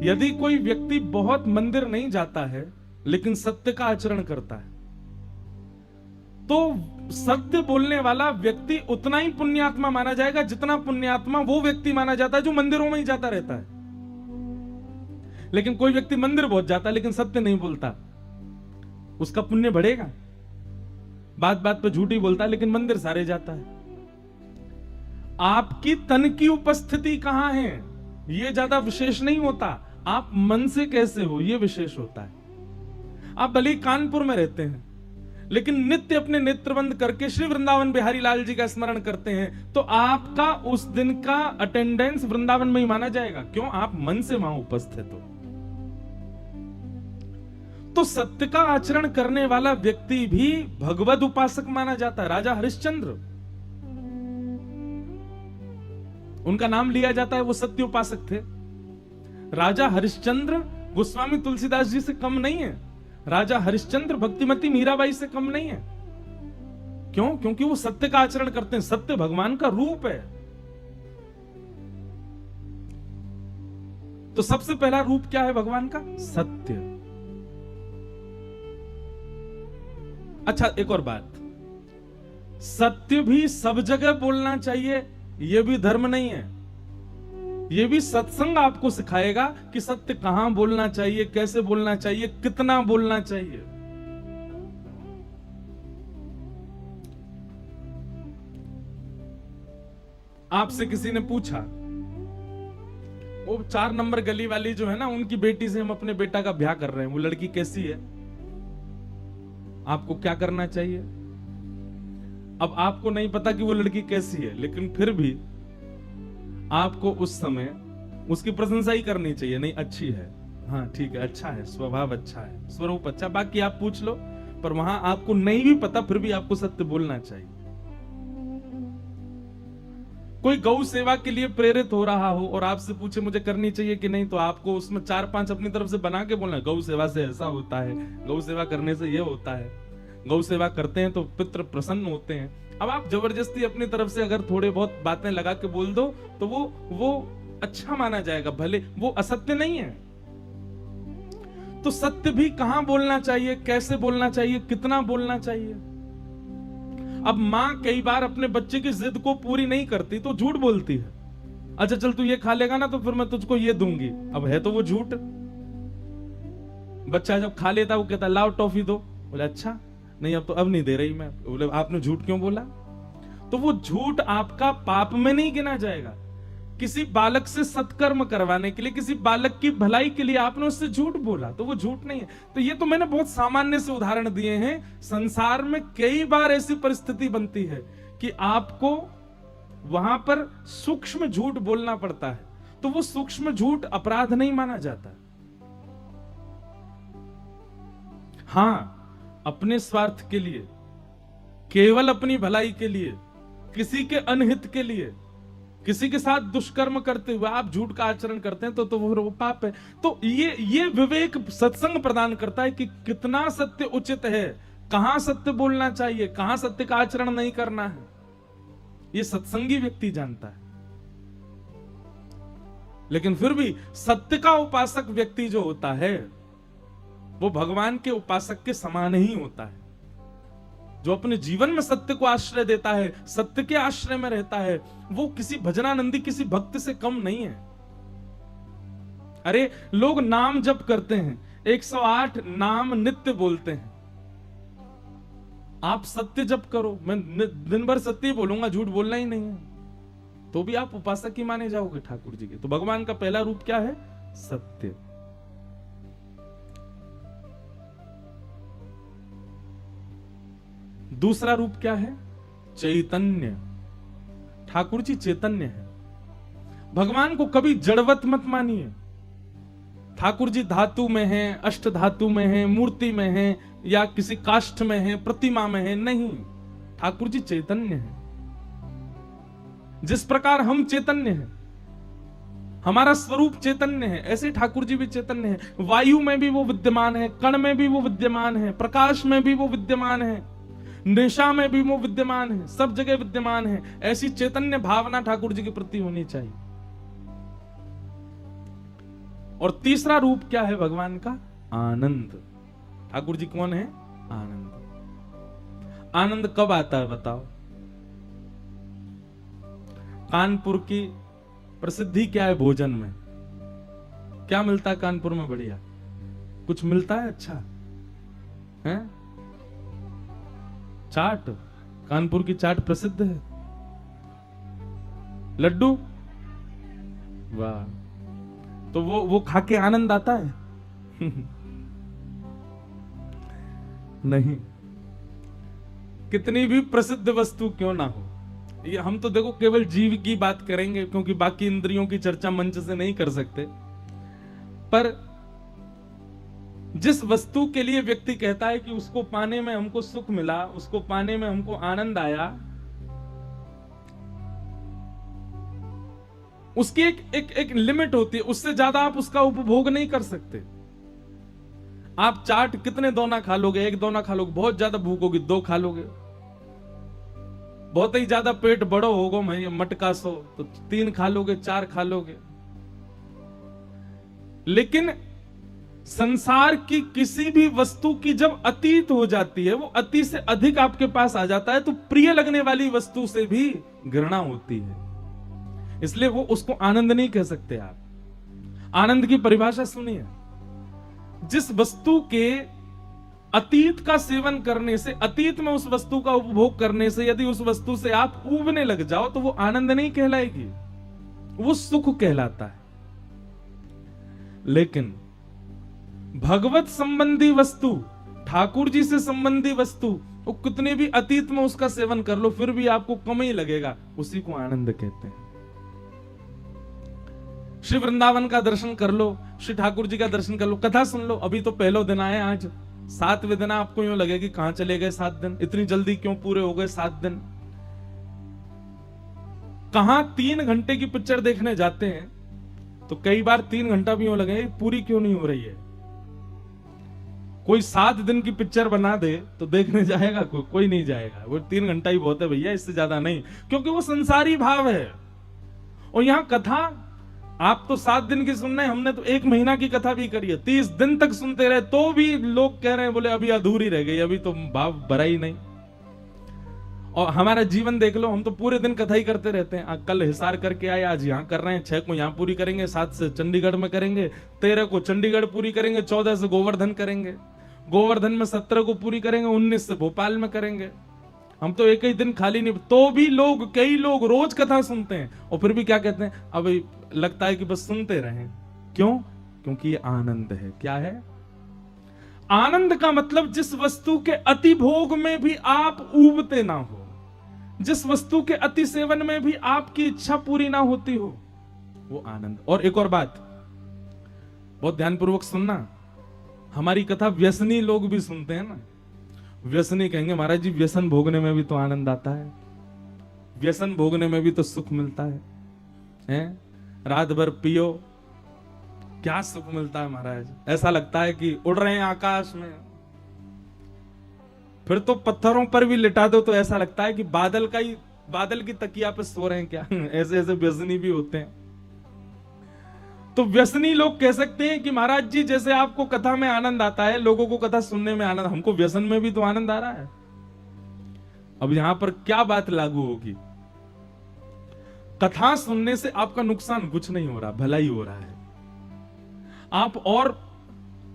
यदि कोई व्यक्ति बहुत मंदिर नहीं जाता है लेकिन सत्य का आचरण करता है, तो सत्य बोलने वाला व्यक्ति उतना ही पुण्यात्मा माना जाएगा जितना पुण्यात्मा वो व्यक्ति माना जाता है जो मंदिरों में ही जाता रहता है। लेकिन कोई व्यक्ति मंदिर बहुत जाता है लेकिन सत्य नहीं बोलता, उसका पुण्य बढ़ेगा। बात बात पे झूठ ही बोलता है लेकिन मंदिर सारे जाता है। आपकी तन की उपस्थिति कहां है ये ज्यादा विशेष नहीं होता, आप मन से कैसे हो ये विशेष होता है। आप भले कानपुर में रहते हैं लेकिन नित्य अपने नेत्र बंद करके श्री वृंदावन बिहारी लाल जी का स्मरण करते हैं तो आपका उस दिन का अटेंडेंस वृंदावन में ही माना जाएगा। क्यों? आप मन से वहां उपस्थित हो। तो सत्य का आचरण करने वाला व्यक्ति भी भगवद उपासक माना जाता है। राजा हरिश्चंद्र, उनका नाम लिया जाता है, वो सत्य उपासक थे। राजा हरिश्चंद्र गोस्वामी तुलसीदास जी से कम नहीं है। राजा हरिश्चंद्र भक्तिमती मीराबाई से कम नहीं है। क्यों? क्योंकि वो सत्य का आचरण करते हैं। सत्य भगवान का रूप है। तो सबसे पहला रूप क्या है भगवान का? सत्य। अच्छा, एक और बात, सत्य भी सब जगह बोलना चाहिए यह भी धर्म नहीं है। यह भी सत्संग आपको सिखाएगा कि सत्य कहां बोलना चाहिए, कैसे बोलना चाहिए, कितना बोलना चाहिए। आपसे किसी ने पूछा, वो 4 नंबर गली वाली जो है ना, उनकी बेटी से हम अपने बेटा का ब्याह कर रहे हैं, वो लड़की कैसी है, आपको क्या करना चाहिए? अब आपको नहीं पता कि वो लड़की कैसी है, लेकिन फिर भी आपको उस समय उसकी प्रशंसा ही करनी चाहिए। नहीं, अच्छी है, हाँ ठीक है, अच्छा है, स्वभाव अच्छा है, स्वरूप अच्छा, बाकी आप पूछ लो। पर वहां आपको नहीं भी पता फिर भी आपको सत्य बोलना चाहिए। कोई गौ सेवा के लिए प्रेरित हो रहा हो और आपसे पूछे मुझे करनी चाहिए कि नहीं, तो आपको उसमें 4-5 अपनी तरफ से बना के बोलना, गौ सेवा से ऐसा होता है, गौ सेवा करने से यह होता है, गौ सेवा करते हैं तो पितृ प्रसन्न होते हैं। अब आप जबरदस्ती अपनी तरफ से अगर थोड़े बहुत बातें लगा के बोल दो तो वो अच्छा माना जाएगा, भले वो असत्य नहीं है। तो सत्य भी कहां बोलना चाहिए, कैसे बोलना चाहिए, कितना बोलना चाहिए। अब मां कई बार अपने बच्चे की जिद को पूरी नहीं करती तो झूठ बोलती है। अच्छा चल तू ये खा लेगा ना तो फिर मैं तुझको ये दूंगी। अब है तो वो झूठ। बच्चा जब खा लेता वो कहता लाओ टॉफी दो, बोले अच्छा नहीं अब नहीं दे रही मैं। बोले आपने झूठ क्यों बोला? तो वो झूठ आपका पाप में नहीं गिना जाएगा। किसी बालक से सत्कर्म करवाने के लिए, किसी बालक की भलाई के लिए आपने उससे झूठ बोला तो वो झूठ नहीं है। तो ये तो मैंने बहुत सामान्य से उदाहरण दिए हैं। संसार में कई बार ऐसी परिस्थिति बनती है कि आपको वहां पर सूक्ष्म झूठ बोलना पड़ता है, तो वो सूक्ष्म झूठ अपराध नहीं माना जाता। हां, अपने स्वार्थ के लिए, केवल अपनी भलाई के लिए, किसी के अनहित के लिए, किसी के साथ दुष्कर्म करते हुए आप झूठ का आचरण करते हैं तो वो पाप है। तो ये विवेक सत्संग प्रदान करता है कि कितना सत्य उचित है, कहां सत्य बोलना चाहिए, कहां सत्य का आचरण नहीं करना है, ये सत्संगी व्यक्ति जानता है। लेकिन फिर भी सत्य का उपासक व्यक्ति जो होता है वो भगवान के उपासक के समान ही होता है। जो अपने जीवन में सत्य को आश्रय देता है, सत्य के आश्रय में रहता है, वो किसी भजनानंदी, किसी भक्त से कम नहीं है। अरे लोग नाम जप करते हैं, 108 नाम नित्य बोलते हैं। आप सत्य जप करो, मैं दिन भर सत्य ही बोलूंगा, झूठ बोलना ही नहीं है, तो भी आप उपासक ही माने जाओगे ठाकुर जी के। तो भगवान का पहला रूप क्या है? सत्य। दूसरा रूप क्या है? चैतन्य। ठाकुर जी चैतन्य है। भगवान को कभी जड़वत मत मानिए। ठाकुर जी धातु में हैं, अष्ट धातु में हैं, मूर्ति में हैं, या किसी काष्ठ में हैं, प्रतिमा में हैं, नहीं। ठाकुर जी चैतन्य है। जिस प्रकार हम चैतन्य हैं, हमारा स्वरूप चैतन्य है, ऐसे ठाकुर जी भी चैतन्य है। वायु में भी वो विद्यमान है, कण में भी वो विद्यमान है, प्रकाश में भी वो विद्यमान है, निशा में भी वो विद्यमान है, सब जगह विद्यमान है। ऐसी चैतन्य भावना ठाकुर जी के प्रति होनी चाहिए। और तीसरा रूप क्या है भगवान का? आनंद। ठाकुर जी कौन है? आनंद। आनंद कब आता है बताओ? कानपुर की प्रसिद्धि क्या है भोजन में? क्या मिलता है कानपुर में बढ़िया? कुछ मिलता है अच्छा है? चाट, कानपुर की चाट प्रसिद्ध है। लड्डू, वाह, तो वो खा के आनंद आता है? नहीं। कितनी भी प्रसिद्ध वस्तु क्यों ना हो, ये हम तो देखो केवल जीव की बात करेंगे क्योंकि बाकी इंद्रियों की चर्चा मंच से नहीं कर सकते। पर जिस वस्तु के लिए व्यक्ति कहता है कि उसको पाने में हमको सुख मिला, उसको पाने में हमको आनंद आया, उसकी एक लिमिट होती है, उससे ज्यादा आप उसका उपभोग नहीं कर सकते। आप चाट कितने दोना खा लोगे? एक दोना खा लोगे, बहुत ज्यादा भूख होगी 2 खा लोगे, बहुत ही ज्यादा पेट बड़ो होगा मटका सो तो 3 खा लोगे, 4 खा लोगे। लेकिन संसार की किसी भी वस्तु की जब अतीत हो जाती है, वो अति से अधिक आपके पास आ जाता है, तो प्रिय लगने वाली वस्तु से भी घृणा होती है। इसलिए वो उसको आनंद नहीं कह सकते आप। आनंद की परिभाषा सुनिए, जिस वस्तु के अतीत का सेवन करने से, अतीत में उस वस्तु का उपभोग करने से यदि उस वस्तु से आप ऊबने लग जाओ तो वो आनंद नहीं कहलाएगी, वो सुख कहलाता है। लेकिन भगवत संबंधी वस्तु, ठाकुर जी से संबंधी वस्तु, वो कितने भी अतीत में उसका सेवन कर लो फिर भी आपको कम ही लगेगा, उसी को आनंद कहते हैं। श्री वृंदावन का दर्शन कर लो, श्री ठाकुर जी का दर्शन कर लो, कथा सुन लो। अभी तो पहला दिन आए, आज 7वें दिन आपको यूं लगेगा कहां चले गए 7 दिन, इतनी जल्दी क्यों पूरे हो गए 7 दिन। कहां 3 घंटे की पिक्चर देखने जाते हैं तो कई बार 3 घंटा भी यूं लगे पूरी क्यों नहीं हो रही है। कोई 7 दिन की पिक्चर बना दे तो देखने जाएगा कोई नहीं जाएगा। वो 3 घंटा ही बहुत है भैया, इससे ज्यादा नहीं, क्योंकि वो संसारी भाव है। और यहां कथा आप तो 7 दिन की सुन रहे हैं, हमने तो 1 महीना की कथा भी करी है, 30 दिन तक सुनते रहे तो भी लोग कह रहे हैं, बोले अभी अधूरी रह गई, अभी तो भाव भरा ही नहीं। और हमारा जीवन देख लो, हम तो पूरे दिन कथा ही करते रहते हैं। कल हिसार करके आए, आज यहाँ कर रहे हैं, 6 को यहाँ पूरी करेंगे, 7 से चंडीगढ़ में करेंगे, 13 को चंडीगढ़ पूरी करेंगे, 14 से गोवर्धन करेंगे, गोवर्धन में 17 को पूरी करेंगे, 19 से भोपाल में करेंगे। हम तो एक ही दिन खाली नहीं, तो भी लोग, कई लोग रोज कथा सुनते हैं और फिर भी क्या कहते हैं, अब लगता है कि बस सुनते रहें। क्यों? क्योंकि ये आनंद है। क्या है आनंद का मतलब? जिस वस्तु के अति भोग में भी आप ऊबते ना हो, जिस वस्तु के अति सेवन में भी आपकी इच्छा पूरी ना होती हो, वो आनंद। और एक और बात बहुत ध्यानपूर्वक सुनना, हमारी कथा व्यसनी लोग भी सुनते हैं ना। व्यसनी कहेंगे महाराज जी व्यसन भोगने में भी तो आनंद आता है, व्यसन भोगने में भी तो सुख मिलता है? रात भर पियो, क्या सुख मिलता है महाराज, ऐसा लगता है कि उड़ रहे हैं आकाश में। फिर तो पत्थरों पर भी लिटा दो तो ऐसा लगता है कि बादल की तकिया पे सो रहे हैं क्या। ऐसे ऐसे व्यसनी भी होते हैं। तो व्यसनी लोग कह सकते हैं कि महाराज जी जैसे आपको कथा में आनंद आता है, लोगों को कथा सुनने में आनंद, हमको व्यसन में भी तो आनंद आ रहा है। अब यहां पर क्या बात लागू होगी? कथा सुनने से आपका नुकसान कुछ नहीं हो रहा, भला ही हो रहा है आप। और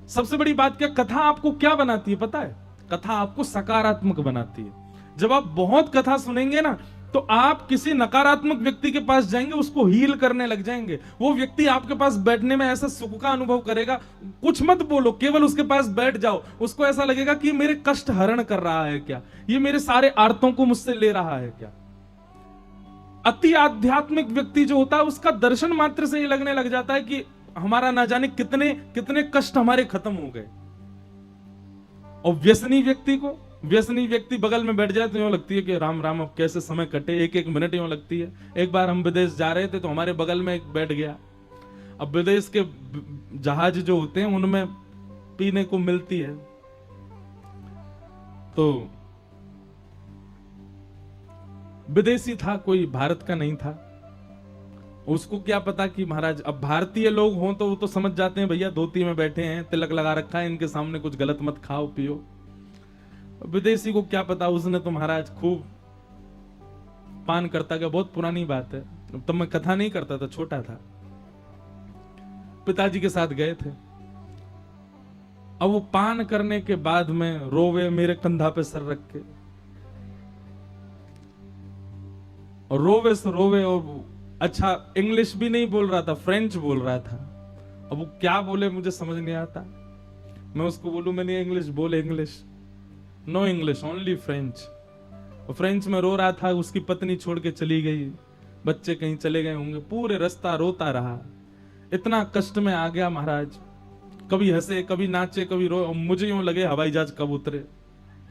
सबसे बड़ी बात क्या, कथा आपको क्या बनाती है पता है? कथा आपको सकारात्मक बनाती है। जब आप बहुत कथा सुनेंगे ना तो आप किसी नकारात्मक व्यक्ति के पास जाएंगे, उसको हील करने लग जाएंगे। वो व्यक्ति आपके पास बैठने में ऐसा सुख का अनुभव करेगा, कुछ मत बोलो, केवल उसके पास बैठ जाओ, उसको ऐसा लगेगा कि मेरे कष्ट हरण कर रहा है क्या, ये मेरे सारे आर्तों को मुझसे ले रहा है क्या। अति आध्यात्मिक व्यक्ति जो होता है उसका दर्शन मात्र से ये लगने लग जाता है कि हमारा ना जाने कितने कितने कष्ट हमारे खत्म हो गए। और व्यसनी व्यक्ति बगल में बैठ जाए तो यूं लगती है कि राम राम अब कैसे समय कटे, एक एक मिनट यूं लगती है। एक बार हम विदेश जा रहे थे तो हमारे बगल में एक बैठ गया। अब विदेश के जहाज जो होते हैं उनमें पीने को मिलती है, तो विदेशी था, कोई भारत का नहीं था। उसको क्या पता कि महाराज, अब भारतीय लोग हों तो वो तो समझ जाते हैं भैया धोती में बैठे हैं, तिलक लगा रखा है, इनके सामने कुछ गलत मत खाओ पियो। विदेशी को क्या पता, उसने तो महाराज खूब पान करता गया। बहुत पुरानी बात है, तब मैं कथा नहीं करता था, छोटा था। पिताजी के साथ गए थे। अब वो पान करने के बाद में रोवे, मेरे कंधा पे सर रख के, और रोवे से रोवे। और अच्छा इंग्लिश भी नहीं बोल रहा था, फ्रेंच बोल रहा था। अब वो क्या बोले मुझे समझ नहीं आता। मैं उसको बोलूं मैंने इंग्लिश बोले, English no English, only French. और फ्रेंच में रो रहा था। उसकी पत्नी छोड़ के चली गई, बच्चे कहीं चले गए होंगे। पूरे रास्ता रोता रहा, इतना कष्ट में आ गया महाराज। कभी हंसे, कभी नाचे, कभी रो। मुझे यूं लगे हवाई जहाज कब उतरे।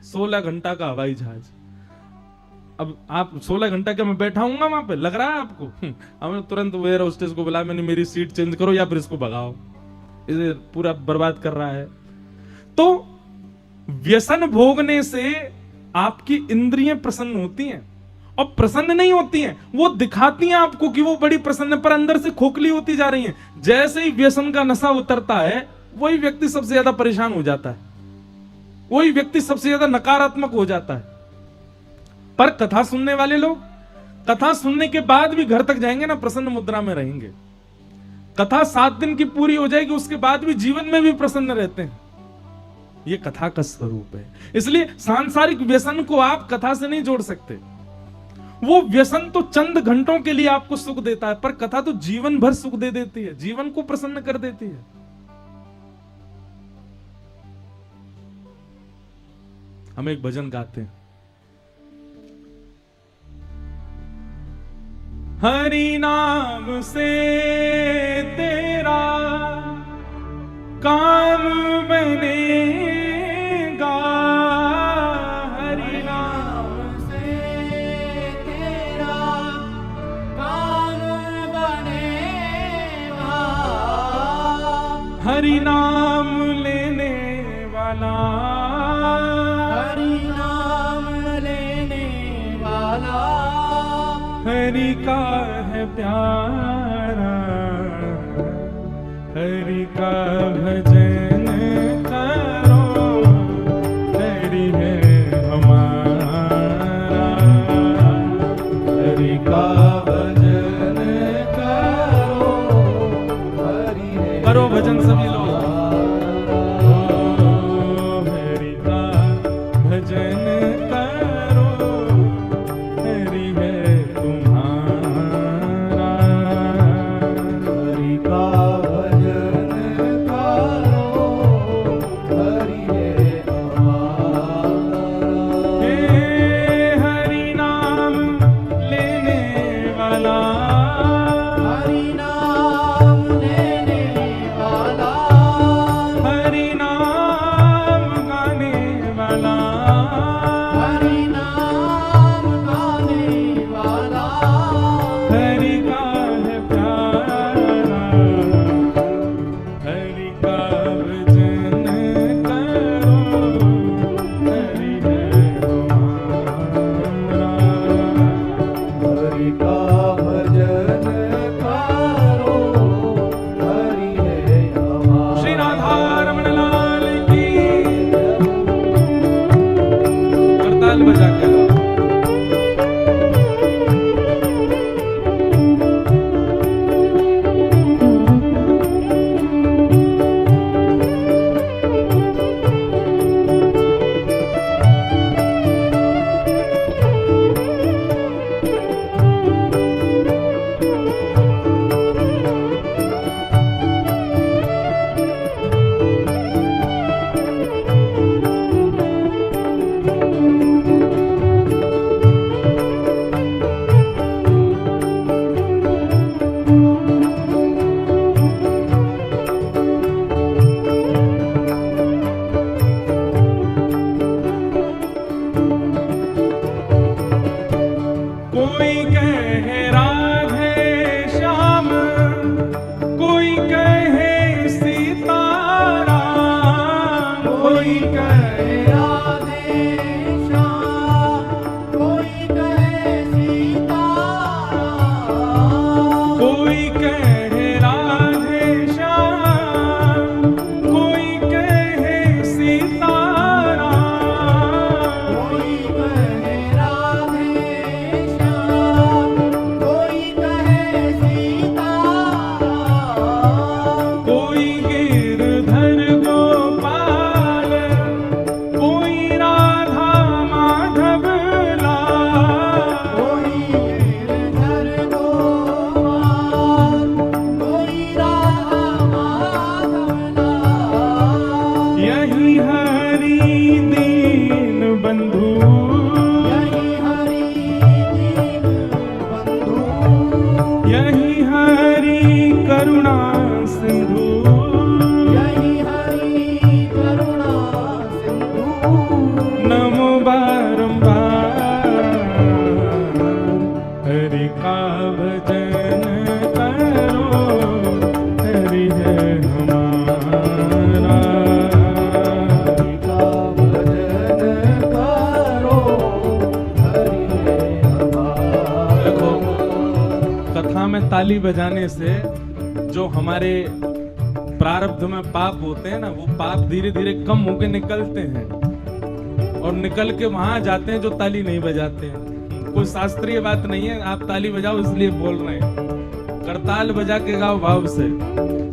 16 घंटा का हवाई जहाज। अब आप 16 घंटा क्या मैं बैठा हूंगा वहां पे, लग रहा है आपको? हमने तुरंत एयर होस्टेस को बुलाया, मैंने मेरी सीट चेंज करो या फिर इसको भगाओ, इसे पूरा बर्बाद कर रहा है। तो व्यसन भोगने से आपकी इंद्रियां प्रसन्न होती हैं, और प्रसन्न नहीं होती हैं, वो दिखाती हैं आपको कि वो बड़ी प्रसन्न, पर अंदर से खोखली होती जा रही हैं। जैसे ही व्यसन का नशा उतरता है, वही व्यक्ति सबसे ज्यादा परेशान हो जाता है, वही व्यक्ति सबसे ज्यादा नकारात्मक हो जाता है। पर कथा सुनने वाले लोग कथा सुनने के बाद भी घर तक जाएंगे ना, प्रसन्न मुद्रा में रहेंगे। कथा 7 दिन की पूरी हो जाएगी, उसके बाद भी जीवन में भी प्रसन्न रहते हैं। ये कथा का स्वरूप है। इसलिए सांसारिक व्यसन को आप कथा से नहीं जोड़ सकते। वो व्यसन तो चंद घंटों के लिए आपको सुख देता है, पर कथा तो जीवन भर सुख दे देती है, जीवन को प्रसन्न कर देती है। हम एक भजन गाते हैं, हरि नाम से तेरा काम बनेगा, हरि नाम से तेरा काम बनेगा, हरि नाम लेने वाला, हरि नाम लेने वाला, हरि का है प्यारा, हरि का भजन करो, हरि है हमारा, हरि का भजन करो, हरि है। करो भजन सभी लोग, हरि का भजन करो, हरि है तुम्हारा, हरि का भजन करो, हरि है हमारा। हे हरि नाम लेने वाला, हरि नाम लेने वाला, हरि नाम गाने वाला, हरि नाम गाने वाला, हरि का है प्यारा, हरि का भजन करो, हरि है हमारा, हरि का भजन करो, हरि है हमारा। श्री राधा रमण लाल की। करताल बजा के गाओ। कोई कहे राधे श्याम, कोई कहे सीताराम, कोई कहे राधे श्याम, कोई कहे सीताराम, कोई कहे राधे श्याम, कोई कहे सीताराम, ताली बजाने से जो हमारे प्रारब्ध में पाप होते हैं ना, वो पाप धीरे धीरे कम होके निकलते हैं और निकल के वहां जाते हैं जो ताली नहीं बजाते हैं। कोई शास्त्रीय बात नहीं है, आप ताली बजाओ इसलिए बोल रहे हैं। करताल बजा के गाओ भाव से,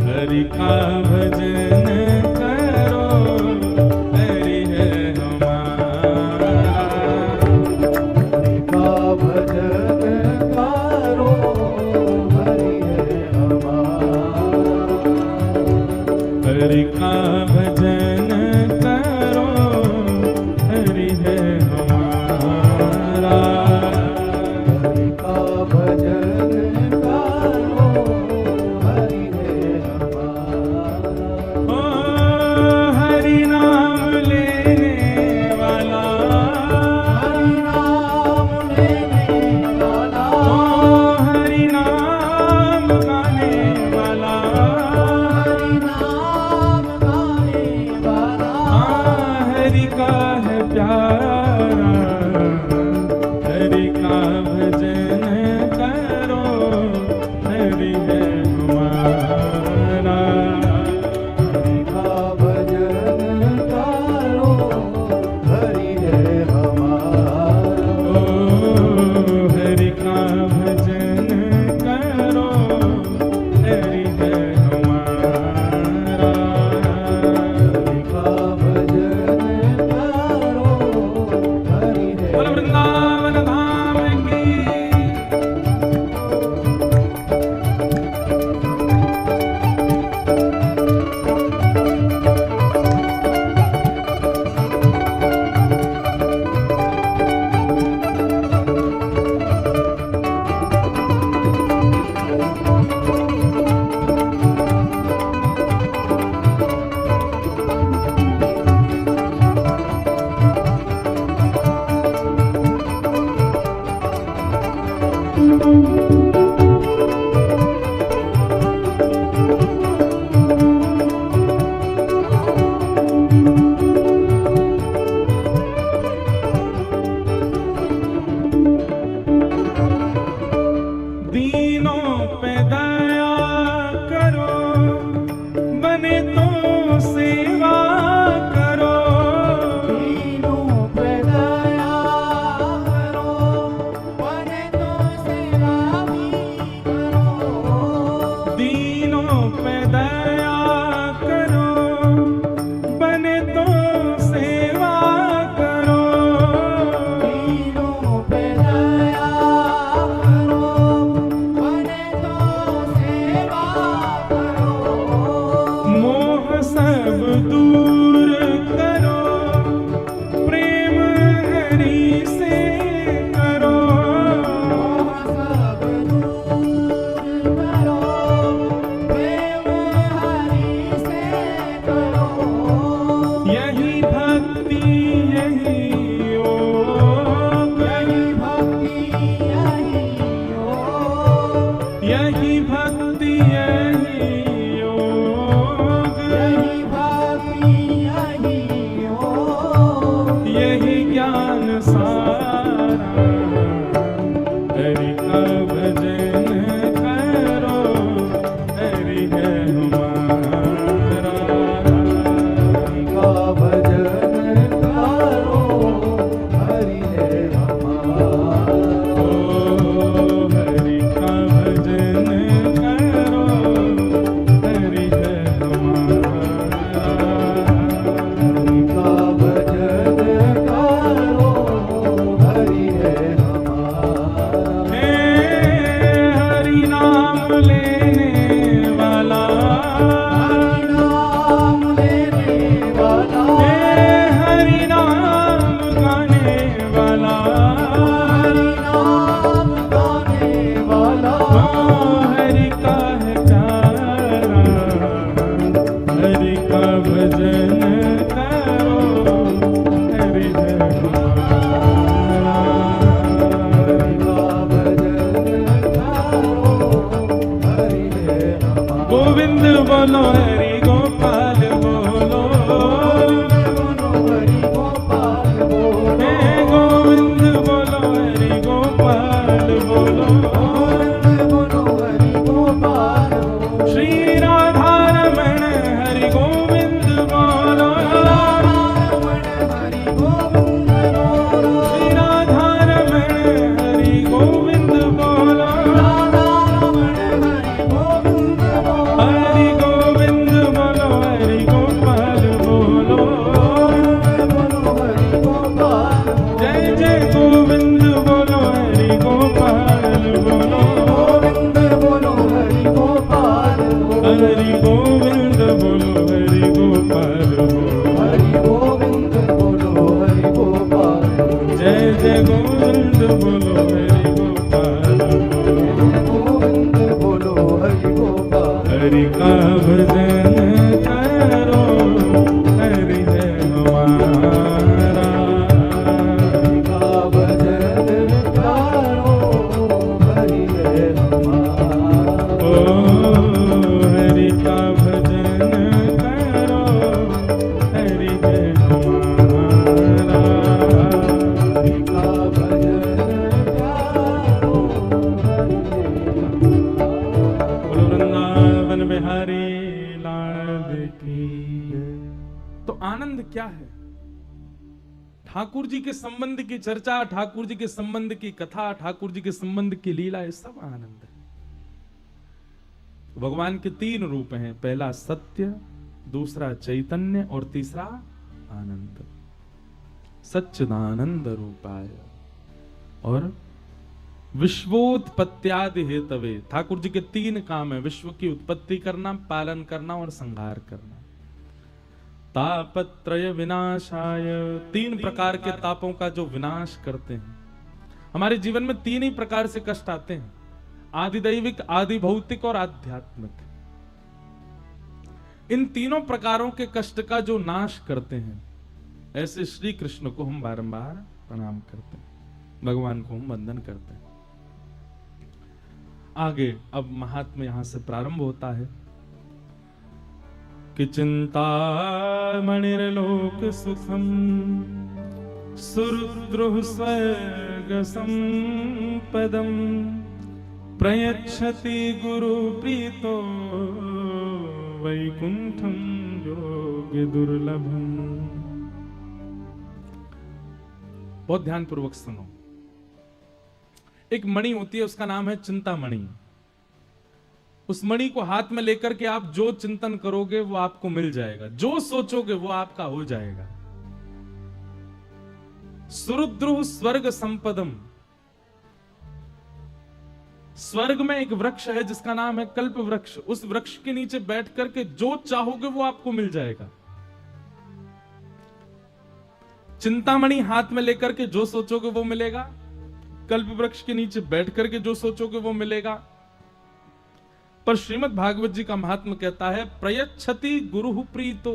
हरि का भजन करो हरि है हमारा, हरि का भजन करो हरि है हमारा, हरि का भजन करो हरि है हमारा, हरि का भजन करो हरि है हमारा। ओ हरि नाम लेने वाला, हरि नाम लेने वाला, ओ हरि नाम गाने वाला, हरि नाम गाने वाला, हरि का है प्यारा, हरि का भजन करो हरि है हमारा, हरि का भजन करो हरि है हमारा। ओ हरि का भजन करो हरि है हमारा, हरि का भजन करो हरि है बोल वृंदावन धाम की। दीनों पे दया करो, बने तो सेवा करो, दीनों पे दया करो, बने तो सेवा भी करो। दीनों पे दया करो, बने तो सेवा करो, दीनों पे दया करो, बने तो सेवा करो। मोह सब दूर करो, प्रेम हरि से करो, मोह सब दूर करो, प्रेम हरि से करो। यही भक्ति यही योग, यही भक्ति यही योग, यही भक्ति यही योग, यही भक्ति यही योग। यही ज्ञान सारा, हरि का भजन करो हरि है हमारा, हरि का भजन करो हरि है हमारा। ओ हरि का भजन करो हरि है हमारा, हरि का भजन करो हरि है हमारा। हे हरि नाम लेने वाला, हरि नाम लेने वाला, हे हरि नाम गाने वाला, हरि नाम गाने वाला, ओ हरि का है प्यारा, हरि का भजन करो हरि है हमारा, हरि का भजन करो हरि है हमारा। गोविंद बोलो हरि गोपाल बोलो, बोलो हरि गोपाल बोलो, हे गोविंद बोलो हरि गोपाल बोलो, बोलो हरि है। तो आनंद क्या है? ठाकुर जी के संबंध की चर्चा, ठाकुर जी के संबंध की कथा, ठाकुर जी के संबंध की लीला, ये सब आनंद है। भगवान के 3 रूप हैं, पहला सत्य, दूसरा चैतन्य और तीसरा आनंद। सच्चिदानंद रूपाय और विश्वोत्पत्त्यादि हेतवे। ठाकुर जी के 3 काम है, विश्व की उत्पत्ति करना, पालन करना और संहार करना। तापत्रय विनाशाय, 3 प्रकार के तापों का जो विनाश करते हैं। हमारे जीवन में 3 ही प्रकार से कष्ट आते हैं, आदि दैविक, आदि भौतिक और आध्यात्मिक। इन तीनों प्रकारों के कष्ट का जो नाश करते हैं, ऐसे श्री कृष्ण को हम बारंबार प्रणाम करते हैं, भगवान को हम वंदन करते हैं। आगे अब महात्म्य यहां से प्रारंभ होता है कि चिंता मणिर्लोक सुखम सुरुद्रुः स्वर्ग संपदम प्रयच्छति गुरु प्रीतो वैकुंठम योग्य दुर्लभम। बहुत ध्यान पूर्वक सुनो। एक मणि होती है, उसका नाम है चिंतामणि। उस मणि को हाथ में लेकर के आप जो चिंतन करोगे वो आपको मिल जाएगा, जो सोचोगे वो आपका हो जाएगा। सुरुद्रुः स्वर्ग संपदम, स्वर्ग में एक वृक्ष है जिसका नाम है कल्प वृक्ष। उस वृक्ष के नीचे बैठ करके जो चाहोगे वो आपको मिल जाएगा। चिंतामणि हाथ में लेकर के जो सोचोगे वो मिलेगा, कल्प वृक्ष के नीचे बैठ करके जो सोचोगे वो मिलेगा। पर श्रीमद् भागवत जी का महात्मा कहता है प्रयच्छति गुरु प्रीतो,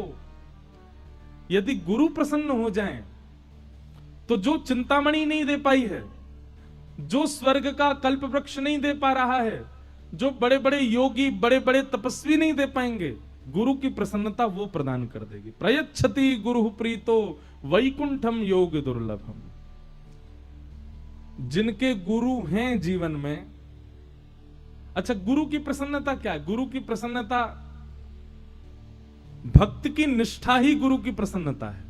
यदि गुरु प्रसन्न हो जाएं तो जो चिंतामणि नहीं दे पाई है, जो स्वर्ग का कल्प वृक्ष नहीं दे पा रहा है, जो बड़े बड़े योगी, बड़े बड़े तपस्वी नहीं दे पाएंगे, गुरु की प्रसन्नता वो प्रदान कर देगी। प्रयच्छति गुरु प्रीतो वैकुंठम योग दुर्लभम। जिनके गुरु हैं जीवन में, अच्छा गुरु की प्रसन्नता क्या है? गुरु की प्रसन्नता, भक्त की निष्ठा ही गुरु की प्रसन्नता है।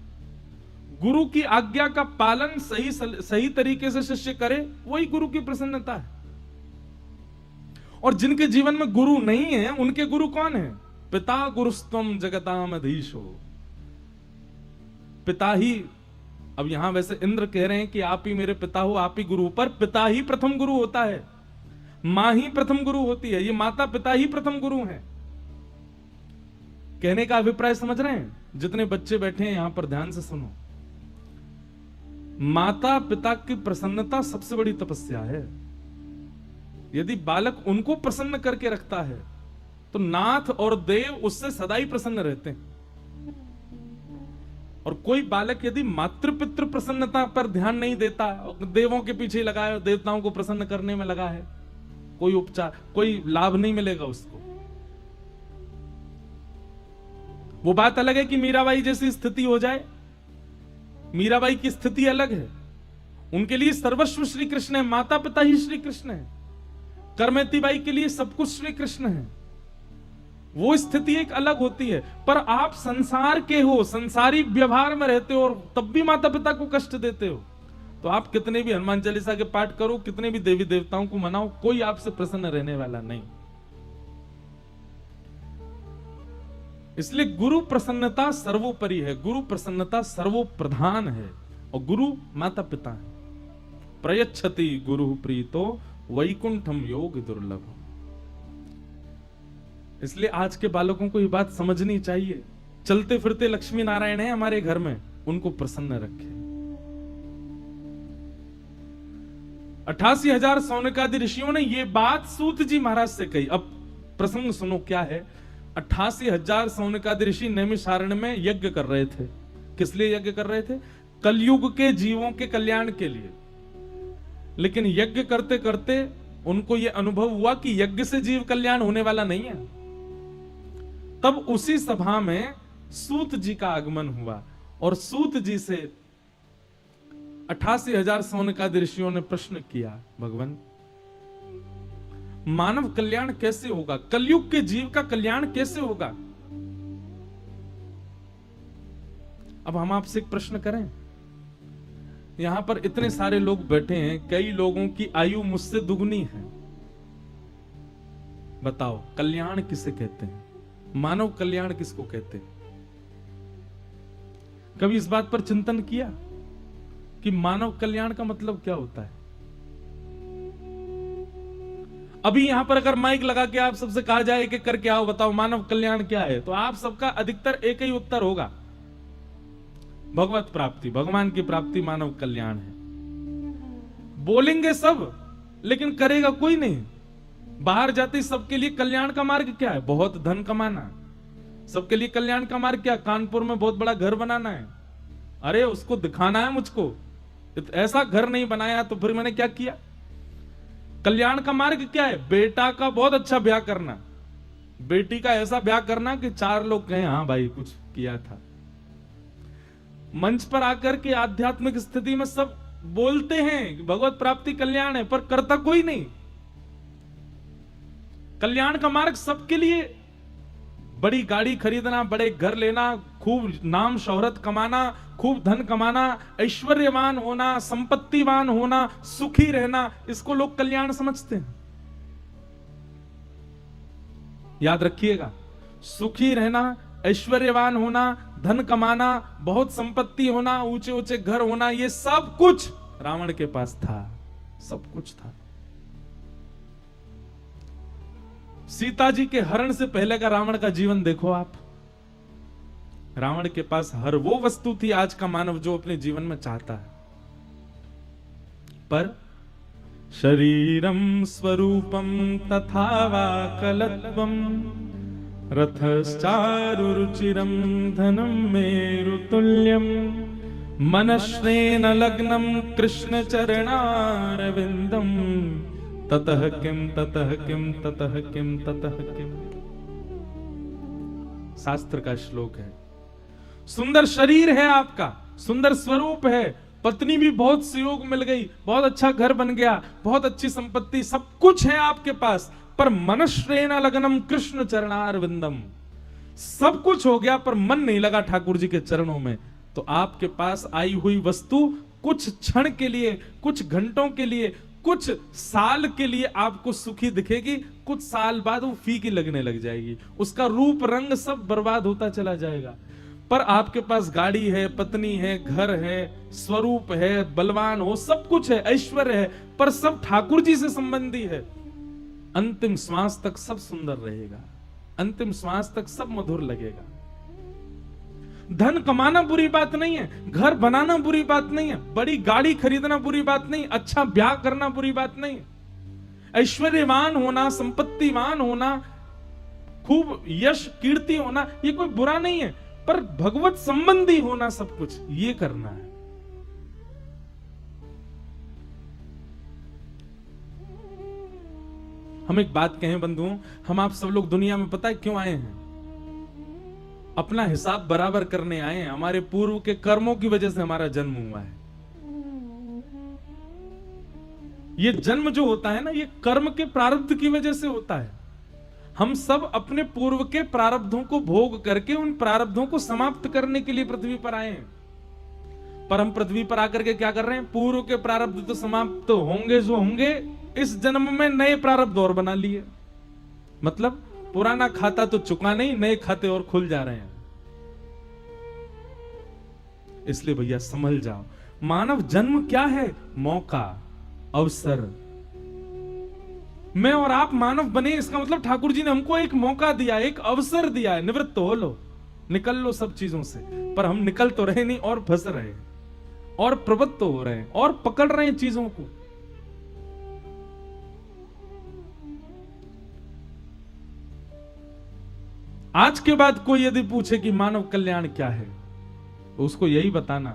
गुरु की आज्ञा का पालन सही तरीके से शिष्य करे, वही गुरु की प्रसन्नता है। और जिनके जीवन में गुरु नहीं है, उनके गुरु कौन है? पिता गुरुस्त्वम जगताम अधीशो। पिता ही, अब यहां वैसे इंद्र कह रहे हैं कि आप ही मेरे पिता हो, आप ही गुरु, पर पिता ही प्रथम गुरु होता है, मां ही प्रथम गुरु होती है। ये माता पिता ही प्रथम गुरु हैं। कहने का अभिप्राय समझ रहे हैं? जितने बच्चे बैठे हैं यहां पर ध्यान से सुनो। माता पिता की प्रसन्नता सबसे बड़ी तपस्या है। यदि बालक उनको प्रसन्न करके रखता है तो नाथ और देव उससे सदा ही प्रसन्न रहते हैं। और कोई बालक यदि मातृपितृ प्रसन्नता पर ध्यान नहीं देता, देवों के पीछे लगा है, देवताओं को प्रसन्न करने में लगा है, कोई उपचार, कोई लाभ नहीं मिलेगा उसको। वो बात अलग है कि मीराबाई जैसी स्थिति हो जाए। मीराबाई की स्थिति अलग है, उनके लिए सर्वस्व श्री कृष्ण है, माता पिता ही श्री कृष्ण है। करमेती बाई के लिए सब कुछ श्री कृष्ण है। वो स्थिति एक अलग होती है। पर आप संसार के हो, संसारी व्यवहार में रहते हो और तब भी माता पिता को कष्ट देते हो, तो आप कितने भी हनुमान चालीसा के पाठ करो, कितने भी देवी देवताओं को मनाओ, कोई आपसे प्रसन्न रहने वाला नहीं। इसलिए गुरु प्रसन्नता सर्वोपरि है, गुरु प्रसन्नता सर्वप्रधान है, और गुरु माता पिता है। प्रयच्छति गुरु प्रीतो वैकुंठम योग दुर्लभ। इसलिए आज के बालकों को ये बात समझनी चाहिए, चलते फिरते लक्ष्मी नारायण है हमारे घर में, उनको प्रसन्न रखे। 88,000 सौनकादि ऋषियों ने ये बात सूत जी महाराज से कही। अब प्रसंग सुनो क्या है। 88,000 सौनकादि ऋषि नैमिषारण्य में यज्ञ कर रहे थे। किस लिए यज्ञ कर रहे थे? कलयुग के जीवों के कल्याण के लिए। लेकिन यज्ञ करते करते उनको यह अनुभव हुआ कि यज्ञ से जीव कल्याण होने वाला नहीं है। तब उसी सभा में सूत जी का आगमन हुआ और सूत जी से 88,000 सौनकादि ऋषियों ने प्रश्न किया, भगवान मानव कल्याण कैसे होगा? कलयुग के जीव का कल्याण कैसे होगा? अब हम आपसे एक प्रश्न करें, यहां पर इतने सारे लोग बैठे हैं, कई लोगों की आयु मुझसे दुगनी है। बताओ कल्याण किसे कहते हैं? मानव कल्याण किसको कहते हैं? कभी इस बात पर चिंतन किया कि मानव कल्याण का मतलब क्या होता है? अभी यहां पर अगर माइक लगा के आप सबसे कहा जाए कि करके आओ, बताओ मानव कल्याण क्या है, तो आप सबका अधिकतर एक ही उत्तर होगा, भगवत प्राप्ति, भगवान की प्राप्ति मानव कल्याण है। बोलेंगे सब लेकिन करेगा कोई नहीं। बाहर जाते सबके लिए कल्याण का मार्ग क्या है? बहुत धन कमाना। सबके लिए कल्याण का मार्ग क्या? कानपुर में बहुत बड़ा घर बनाना है। अरे उसको दिखाना है मुझको, ऐसा घर नहीं बनाया तो फिर मैंने क्या किया? कल्याण का मार्ग क्या है? बेटा का बहुत अच्छा ब्याह करना, बेटी का ऐसा ब्याह करना कि 4 लोग कहें हाँ भाई कुछ किया था। मंच पर आकर के आध्यात्मिक स्थिति में सब बोलते हैं भगवत प्राप्ति कल्याण है, पर करता कोई नहीं। कल्याण का मार्ग सबके लिए बड़ी गाड़ी खरीदना, बड़े घर लेना, खूब नाम शोहरत कमाना, खूब धन कमाना, ऐश्वर्यवान होना, संपत्तिवान होना, सुखी रहना, इसको लोग कल्याण समझते हैं। याद रखिएगा, सुखी रहना, ऐश्वर्यवान होना, धन कमाना, बहुत संपत्ति होना, ऊंचे ऊंचे घर होना, ये सब कुछ रावण के पास था, सब कुछ था। सीता जी के हरण से पहले का रावण का जीवन देखो आप। रावण के पास हर वो वस्तु थी आज का मानव जो अपने जीवन में चाहता है, पर शरीरम स्वरूपम तथा वा कलत्वम रथश्चारुरुचिरम धनम मेरुतुल्यम मनश्रेण लग्नम कृष्ण चरणारविंदम ततः किम ततः किम ततः किम ततः किम। शास्त्र का श्लोक है। सुंदर शरीर है आपका, सुंदर स्वरूप है, पत्नी भी बहुत सुयोग मिल गई, बहुत अच्छा घर बन गया, बहुत अच्छी संपत्ति, सब कुछ है आपके पास, पर मनश्रेण लग्नम कृष्ण चरणारविंदम, सब कुछ हो गया पर मन नहीं लगा ठाकुर जी के चरणों में। तो आपके पास आई हुई वस्तु कुछ क्षण के लिए, कुछ घंटों के लिए, कुछ साल के लिए आपको सुखी दिखेगी, कुछ साल बाद वो फीकी लगने लग जाएगी, उसका रूप रंग सब बर्बाद होता चला जाएगा। पर आपके पास गाड़ी है, पत्नी है, घर है, स्वरूप है, बलवान हो, सब कुछ है, ऐश्वर्य है, पर सब ठाकुर जी से संबंधी है। अंतिम श्वास तक सब सुंदर रहेगा, अंतिम श्वास तक सब मधुर लगेगा। धन कमाना बुरी बात नहीं है, घर बनाना बुरी बात नहीं है, बड़ी गाड़ी खरीदना बुरी बात नहीं, अच्छा ब्याह करना बुरी बात नहीं, ऐश्वर्यवान होना, संपत्तिवान होना, खूब यश कीर्ति होना, ये कोई बुरा नहीं है, पर भगवत संबंधी होना सब कुछ ये करना है। हम एक बात कहें बंधुओं, हम आप सब लोग दुनिया में पता है क्यों आए हैं? अपना हिसाब बराबर करने आए हैं। हमारे पूर्व के कर्मों की वजह से हमारा जन्म हुआ है। ये जन्म जो होता है ना, ये कर्म के प्रारब्ध की वजह से होता है। हम सब अपने पूर्व के प्रारब्धों को भोग करके उन प्रारब्धों को समाप्त करने के लिए पृथ्वी पर आए हैं। पर हम पृथ्वी पर आकर के क्या कर रहे हैं? पूर्व के प्रारब्ध तो समाप्त होंगे जो होंगे, इस जन्म में नए प्रारब्ध और बना लिए। मतलब पुराना खाता तो चुका नहीं, नए खाते और खुल जा रहे हैं। इसलिए भैया समझ जाओ, मानव जन्म क्या है? मौका, अवसर। मैं और आप मानव बने, इसका मतलब ठाकुर जी ने हमको एक मौका दिया, एक अवसर दिया है। निवृत्त हो लो, निकल लो सब चीजों से। पर हम निकल तो रहे नहीं और फंस रहे हैं, और प्रवृत्त हो रहे हैं, और पकड़ रहे हैं चीजों को। आज के बाद कोई यदि पूछे कि मानव कल्याण क्या है, तो उसको यही बताना,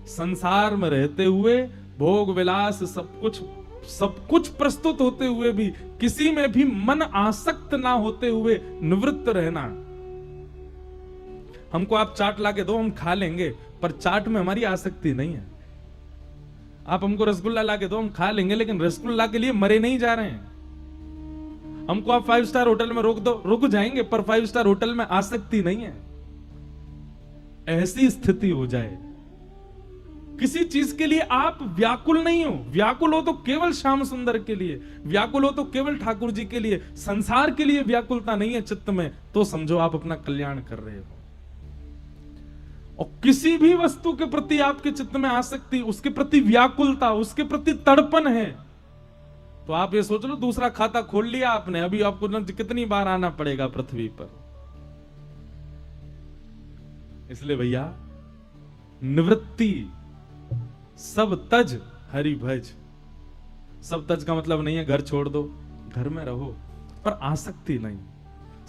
संसार में रहते हुए भोग विलास सब कुछ प्रस्तुत होते हुए भी किसी में भी मन आसक्त ना होते हुए निवृत्त रहना। हमको आप चाट लाके दो, हम खा लेंगे, पर चाट में हमारी आसक्ति नहीं है। आप हमको रसगुल्ला लाके दो, हम खा लेंगे, लेकिन रसगुल्ला के लिए मरे नहीं जा रहे हैं। हमको आप 5 स्टार होटल में रोक दो, रुक जाएंगे, पर 5 स्टार होटल में आसक्ति नहीं है। ऐसी स्थिति हो जाए, किसी चीज के लिए आप व्याकुल नहीं हो। व्याकुल हो तो केवल श्याम सुंदर के लिए, व्याकुल हो तो केवल ठाकुर जी के लिए, संसार के लिए व्याकुलता नहीं है चित्त में, तो समझो आप अपना कल्याण कर रहे हो। और किसी भी वस्तु के प्रति आपके चित्त में आसक्ति, उसके प्रति व्याकुलता, उसके प्रति तड़पन है, तो आप ये सोच लो दूसरा खाता खोल लिया आपने, अभी आपको न कितनी बार आना पड़ेगा पृथ्वी पर। इसलिए भैया, निवृत्ति सब तज हरि भज। सब तज का मतलब नहीं है घर छोड़ दो, घर में रहो पर आसक्ति नहीं।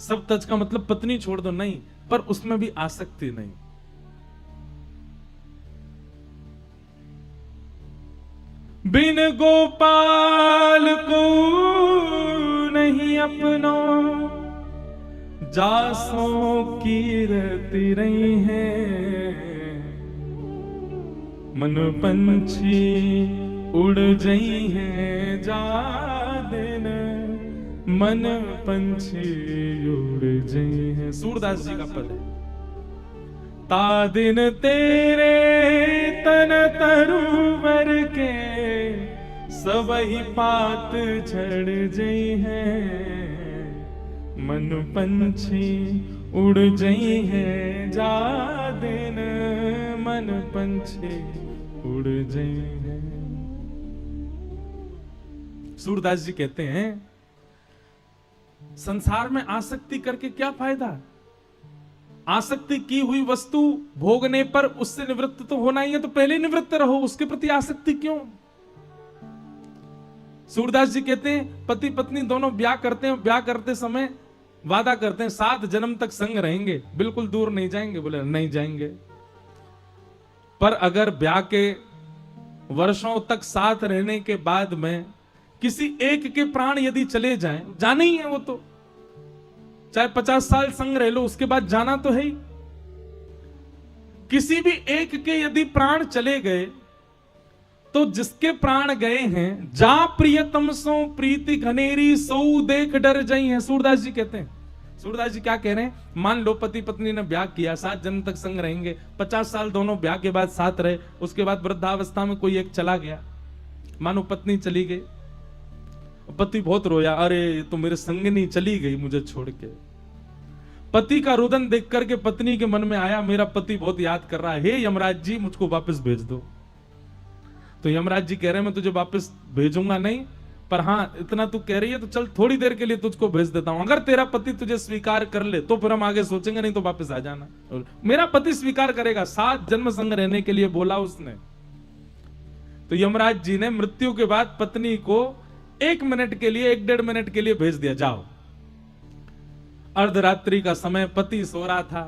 सब तज का मतलब पत्नी छोड़ दो नहीं, पर उसमें भी आसक्ति नहीं। बिन गोपाल को नहीं अपनो, जासों की रहती रही है। मन पंछी उड़ जई है जा दिन, मन पंछी उड़ जई है। सूरदास जी का पद है। ता दिन तेरे तन तरुवर के, सबही पात झड़ जई है। मन पंछी उड़ जई है जा दिन, मन पंछी उड़ जई है। सूरदास जी कहते हैं, संसार में आसक्ति करके क्या फायदा? आसक्ति की हुई वस्तु भोगने पर उससे निवृत्त तो होना ही है, तो पहले निवृत्त रहो, उसके प्रति आसक्ति क्यों? सूरदास जी कहते हैं, पति पत्नी दोनों ब्याह करते हैं, ब्याह करते समय वादा करते हैं 7 जन्म तक संग रहेंगे, बिल्कुल दूर नहीं जाएंगे। बोले नहीं जाएंगे। पर अगर ब्याह के वर्षों तक साथ रहने के बाद में किसी एक के प्राण यदि चले जाएं, जाने ही है वो तो, चाहे 50 साल संग रह लो, उसके बाद जाना तो है ही। किसी भी एक के यदि प्राण चले गए, तो जिसके प्राण गए हैं, जा प्रियतम सो प्रीति घनेरी, सो देख डर जई है। सूरदास जी कहते हैं, सूरदास जी क्या कह रहे हैं? मान लो पति पत्नी ने ब्याह किया, 7 जन्म तक संग रहेंगे, 50 साल दोनों ब्याह के बाद साथ रहे, उसके बाद वृद्धावस्था में कोई एक चला गया। मानो पत्नी चली गई, पति बहुत रोया, अरे तो मेरे संगनी चली गई मुझे छोड़ के। पति का रुदन देख करके पत्नी के मन में आया, मेरा पति बहुत याद कर रहा है, हे यमराज जी मुझको वापस भेज दो। तो यमराज जी कह रहे हैं, मैं तुझे वापस भेजूंगा नहीं, पर हाँ इतना तू कह रही है तो चल थोड़ी देर के लिए तुझको भेज देता हूं। अगर तेरा पति तुझे स्वीकार कर ले तो फिर हम आगे सोचेंगे, नहीं तो वापस आ जाना। मेरा पति स्वीकार करेगा, 7 जन्म संग रहने के लिए बोला उसने। तो यमराज जी ने मृत्यु के बाद पत्नी को 1 मिनट के लिए, 1-1.5 मिनट के लिए भेज दिया, जाओ। अर्धरात्रि का समय, पति सो रहा था,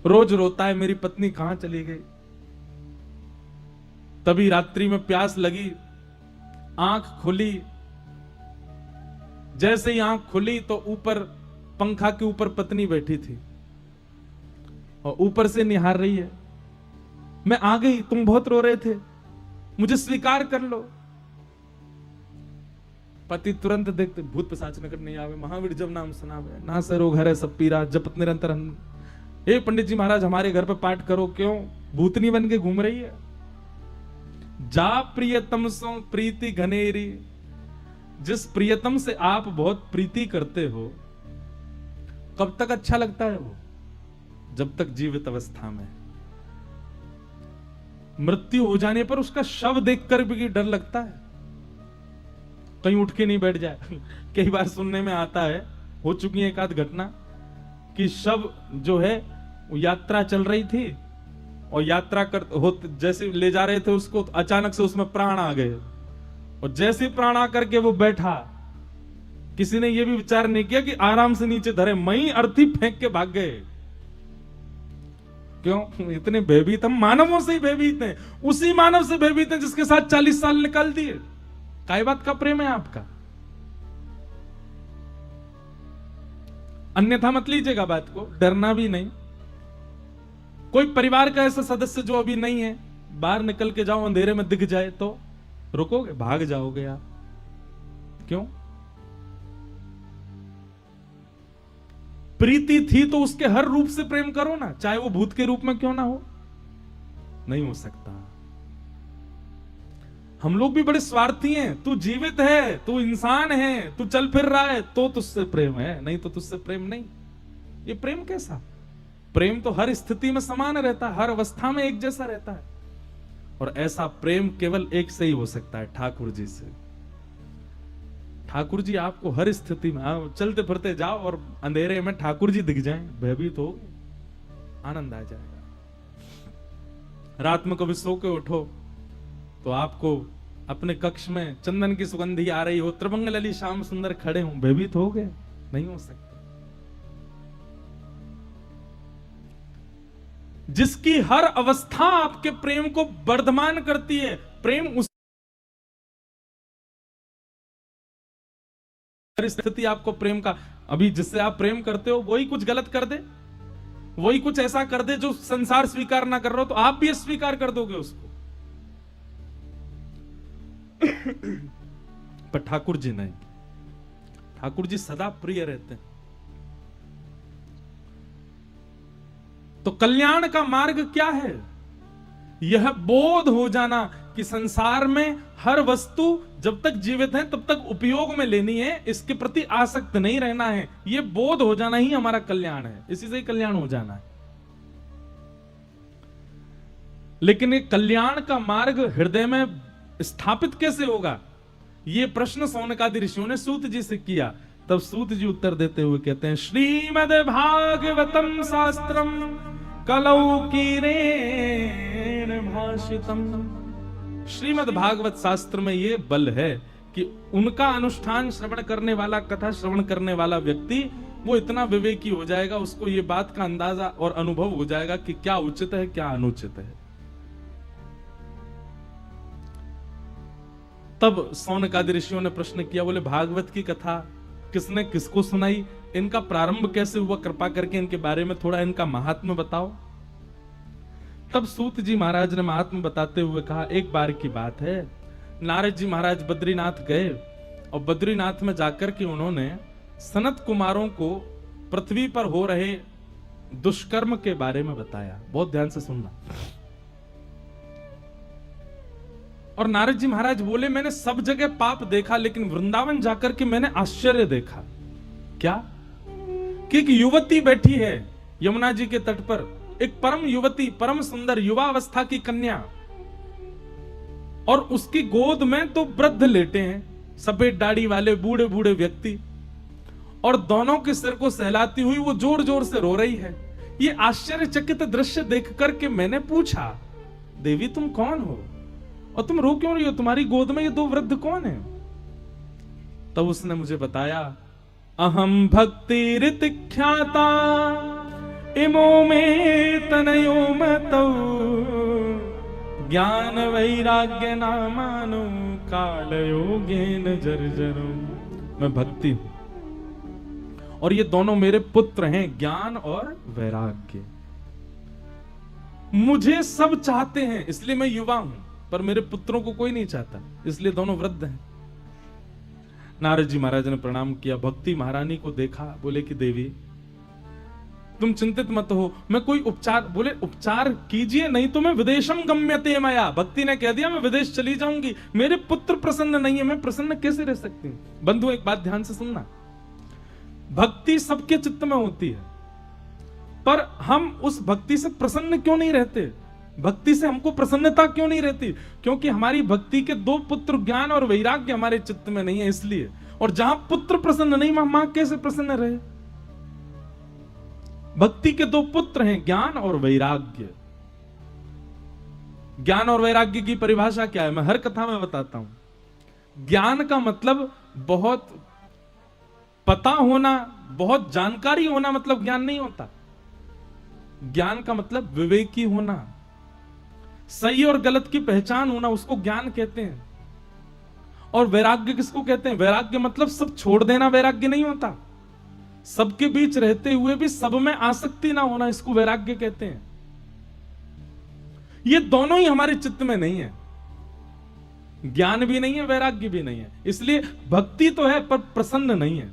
रोज रोता है मेरी पत्नी कहां चली गई। तभी रात्रि में प्यास लगी, आंख खुली। जैसे ही आंख खुली तो ऊपर पंखा के ऊपर पत्नी बैठी थी और ऊपर से निहार रही है, मैं आ गई, तुम बहुत रो रहे थे, मुझे स्वीकार कर लो। पति तुरंत देखते, भूत पिशाच निकट नहीं आवे, महावीर जब नाम सुनावे, ना सरो घर है सब पीरा, जपत निरंतर। हे पंडित जी महाराज हमारे घर पे पाठ करो। क्यों? भूतनी बन के घूम रही है। जा प्रियतम सो प्रीति घनेरी, जिस प्रियतम से आप बहुत प्रीति करते हो, कब तक अच्छा लगता है वो? जब तक जीवित अवस्था में। मृत्यु हो जाने पर उसका शव देखकर भी डर लगता है, कहीं उठ के नहीं बैठ जाए। कई बार सुनने में आता है, हो चुकी है एक आध घटना, कि शव जो है वो यात्रा चल रही थी और यात्रा जैसे ले जा रहे थे उसको, तो अचानक से उसमें प्राण आ गए, और जैसे प्राण आकर के वो बैठा, किसी ने ये भी विचार नहीं किया कि आराम से नीचे धरे, मई अर्थी फेंक के भाग गए। क्यों? इतने भयभीत, हम मानवों से ही भयभीत हैं, उसी मानव से भयभीत हैं जिसके साथ 40 साल निकाल दिए। काय बात का प्रेम है आपका? अन्यथा मत लीजिएगा बात को, डरना भी नहीं। कोई परिवार का ऐसा सदस्य जो अभी नहीं है, बाहर निकल के जाओ, अंधेरे में दिख जाए तो रुकोगे? भाग जाओगे आप। क्यों? प्रीति थी तो उसके हर रूप से प्रेम करो ना, चाहे वो भूत के रूप में क्यों ना हो। नहीं हो सकता। हम लोग भी बड़े स्वार्थी हैं। तू जीवित है, तू इंसान है, तू चल फिर रहा है तो तुझसे प्रेम है, नहीं तो तुझसे प्रेम नहीं। ये प्रेम कैसा? प्रेम तो हर स्थिति में समान रहता है, हर अवस्था में एक जैसा रहता है। और ऐसा प्रेम केवल एक से ही हो सकता है, ठाकुर जी से। ठाकुर जी आपको हर स्थिति में, चलते फिरते जाओ और अंधेरे में ठाकुर जी दिख जाएं, भयभीत हो, आनंद आ जाएगा। रात में कभी सो के उठो तो आपको अपने कक्ष में चंदन की सुगंधी आ रही हो, त्रिभंग लली श्याम सुंदर खड़े हो, भयभीत हो गए? नहीं हो सकता। जिसकी हर अवस्था आपके प्रेम को वर्धमान करती है, प्रेम उस स्थिति आपको प्रेम का, अभी जिससे आप प्रेम करते हो वही कुछ गलत कर दे, वही कुछ ऐसा कर दे जो संसार स्वीकार ना कर रहा हो, तो आप भी स्वीकार कर दोगे उसको। पर ठाकुर जी नहीं, ठाकुर जी सदा प्रिय रहते हैं। तो कल्याण का मार्ग क्या है? यह बोध हो जाना कि संसार में हर वस्तु जब तक जीवित है तब तक उपयोग में लेनी है, इसके प्रति आसक्त नहीं रहना है। यह बोध हो जाना ही हमारा कल्याण है, इसी से ही कल्याण हो जाना है। लेकिन ये कल्याण का मार्ग हृदय में स्थापित कैसे होगा? ये प्रश्न सौनकादि ऋषियों ने सूत जी से किया। तब सूत जी उत्तर देते हुए कहते हैं, श्रीमद् भागवतम शास्त्रम कलौ कीरेण भाषितम। श्रीमद् भागवत शास्त्र में ये बल है कि उनका अनुष्ठान श्रवण करने वाला, कथा श्रवण करने वाला व्यक्ति वो इतना विवेकी हो जाएगा, उसको ये बात का अंदाजा और अनुभव हो जाएगा कि क्या उचित है क्या अनुचित है। तब सौनकादि ऋषियों ने प्रश्न किया, बोले भागवत की कथा किसने किसको सुनाई, इनका प्रारंभ कैसे हुआ, कृपा करके इनके बारे में थोड़ा इनका महात्म्य बताओ। तब सूत जी महाराज ने महात्म्य बताते हुए कहा, एक बार की बात है, नारद जी महाराज बद्रीनाथ गए और बद्रीनाथ में जाकर के उन्होंने सनत कुमारों को पृथ्वी पर हो रहे दुष्कर्म के बारे में बताया। बहुत ध्यान से सुनना। और नारद जी महाराज बोले, मैंने सब जगह पाप देखा लेकिन वृंदावन जाकर के मैंने आश्चर्य देखा। क्या? कि एक युवती बैठी है यमुना जी के तट पर, एक परम युवती, परम सुंदर युवावस्था की कन्या, और उसकी गोद में तो वृद्ध लेटे हैं, सफेद दाढ़ी वाले बूढ़े बूढ़े व्यक्ति, और दोनों के सिर को सहलाती हुई वो जोर जोर से रो रही है। ये आश्चर्यचकित दृश्य देख करके मैंने पूछा, देवी तुम कौन हो और तुम रो क्यों रही हो, तुम्हारी गोद में ये दो वृद्ध कौन है? तब उसने मुझे बताया, अहम भक्ति ऋतिख्याता इमो में तनयो मतौ ज्ञान वैराग्य नामानो काल योगेन जर्जरो। मैं भक्ति हूं और ये दोनों मेरे पुत्र हैं, ज्ञान और वैराग्य। मुझे सब चाहते हैं इसलिए मैं युवा हूं, पर मेरे पुत्रों को कोई नहीं चाहता, इसलिए दोनों वृद्ध हैं। नारद जी महाराज ने प्रणाम किया, भक्ति महारानी को देखा, बोले कि देवी तुम चिंतित मत हो, मैं कोई उपचार, बोले उपचार कीजिए नहीं तो मैं विदेशम गम्यते मया। भक्ति ने कह दिया मैं विदेश चली जाऊंगी, मेरे पुत्र प्रसन्न नहीं है, मैं प्रसन्न कैसे रह सकती हूं? बंधु एक बात ध्यान से सुनना, भक्ति सबके चित्त में होती है, पर हम उस भक्ति से प्रसन्न क्यों नहीं रहते? भक्ति से हमको प्रसन्नता क्यों नहीं रहती? क्योंकि हमारी भक्ति के दो पुत्र ज्ञान और वैराग्य हमारे चित्त में नहीं है, इसलिए। और जहां पुत्र प्रसन्न नहीं, मां कैसे प्रसन्न रहे? भक्ति के दो पुत्र हैं, ज्ञान और वैराग्य। ज्ञान और वैराग्य की परिभाषा क्या है? मैं हर कथा में बताता हूं। ज्ञान का मतलब बहुत पता होना, बहुत जानकारी होना मतलब ज्ञान नहीं होता। ज्ञान का मतलब विवेकी होना, सही और गलत की पहचान होना, उसको ज्ञान कहते हैं। और वैराग्य किसको कहते हैं? वैराग्य मतलब सब छोड़ देना वैराग्य नहीं होता, सबके बीच रहते हुए भी सब में आसक्ति ना होना, इसको वैराग्य कहते हैं। ये दोनों ही हमारे चित्त में नहीं है, ज्ञान भी नहीं है वैराग्य भी नहीं है, इसलिए भक्ति तो है पर प्रसन्न नहीं है।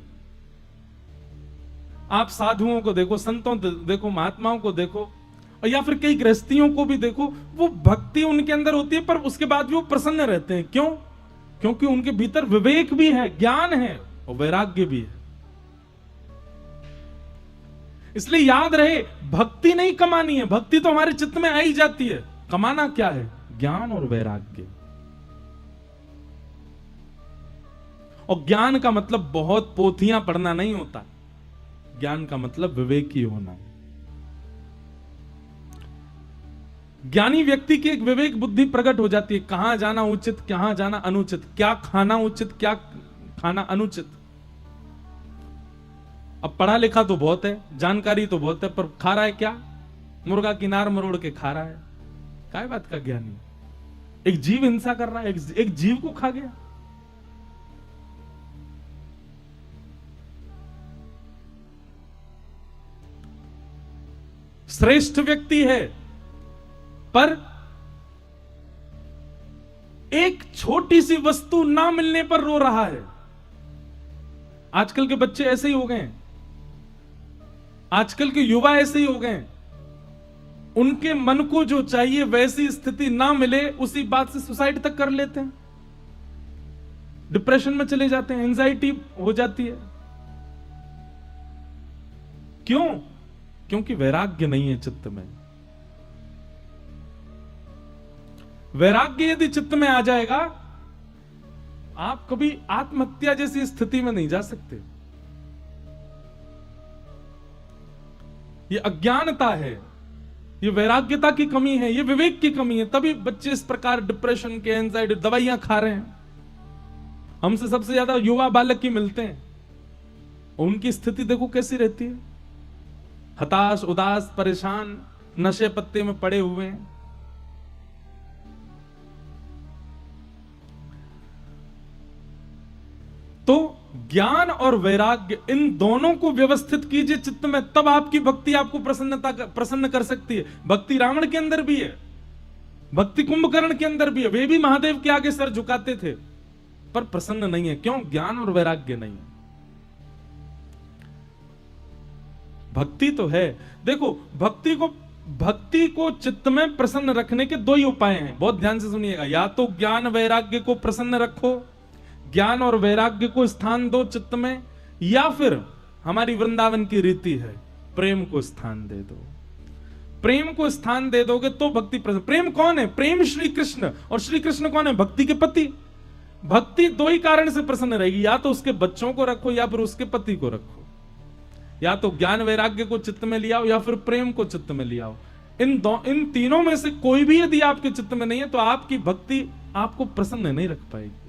आप साधुओं को देखो, संतों देखो, महात्माओं को देखो, और या फिर कई गृहस्थियों को भी देखो, वो भक्ति उनके अंदर होती है पर उसके बाद भी वो प्रसन्न रहते हैं। क्यों? क्योंकि उनके भीतर विवेक भी है, ज्ञान है और वैराग्य भी है। इसलिए याद रहे, भक्ति नहीं कमानी है, भक्ति तो हमारे चित्त में आ ही जाती है। कमाना क्या है? ज्ञान और वैराग्य। और ज्ञान का मतलब बहुत पोथियां पढ़ना नहीं होता, ज्ञान का मतलब विवेकी होना। ज्ञानी व्यक्ति की एक विवेक बुद्धि प्रकट हो जाती है, कहां जाना उचित, कहां जाना अनुचित, क्या खाना उचित, क्या खाना अनुचित। अब पढ़ा लिखा तो बहुत है, जानकारी तो बहुत है, पर खा रहा है क्या? मुर्गा किनार मरोड़ के खा रहा है। काय बात का ज्ञानी? एक जीव हिंसा कर रहा है, एक जीव को खा गया। श्रेष्ठ व्यक्ति है पर एक छोटी सी वस्तु ना मिलने पर रो रहा है। आजकल के बच्चे ऐसे ही हो गए हैं, आजकल के युवा ऐसे ही हो गए हैं। उनके मन को जो चाहिए वैसी स्थिति ना मिले, उसी बात से सुसाइड तक कर लेते हैं, डिप्रेशन में चले जाते हैं, एंजाइटी हो जाती है। क्यों? क्योंकि वैराग्य नहीं है चित्त में। वैराग्य यदि चित्त में आ जाएगा, आप कभी आत्महत्या जैसी स्थिति में नहीं जा सकते। ये अज्ञानता है, ये वैराग्यता की कमी है, ये विवेक की कमी है। तभी बच्चे इस प्रकार डिप्रेशन के, एंजाइटी दवाइयां खा रहे हैं। हमसे सबसे ज्यादा युवा बालक ही मिलते हैं, उनकी स्थिति देखो कैसी रहती है, हताश, उदास, परेशान, नशे पत्ते में पड़े हुए हैं। तो ज्ञान और वैराग्य, इन दोनों को व्यवस्थित कीजिए चित्त में, तब आपकी भक्ति आपको प्रसन्न कर सकती है। भक्ति रावण के अंदर भी है, भक्ति कुंभकर्ण के अंदर भी है। वे भी महादेव के आगे सर झुकाते थे पर प्रसन्न नहीं है। क्यों? ज्ञान और वैराग्य नहीं है। भक्ति तो है। देखो, भक्ति को चित्त में प्रसन्न रखने के दो ही उपाय हैं, बहुत ध्यान से सुनिएगा। या तो ज्ञान वैराग्य को प्रसन्न रखो, ज्ञान और वैराग्य को स्थान दो चित्त में, या फिर हमारी वृंदावन की रीति है, प्रेम को स्थान दे दो। प्रेम को स्थान दे दोगे तो भक्ति प्रसन्न। प्रेम कौन है? प्रेम श्री कृष्ण। और श्री कृष्ण कौन है? भक्ति के पति। भक्ति दो ही कारण से प्रसन्न रहेगी, या तो उसके बच्चों को रखो या फिर उसके पति को रखो। या तो ज्ञान वैराग्य को चित्त में ले आओ या फिर प्रेम को चित्त में ले आओ। इन तीनों में से कोई भी यदि आपके चित्त में नहीं है तो आपकी भक्ति आपको प्रसन्न नहीं रख पाएगी।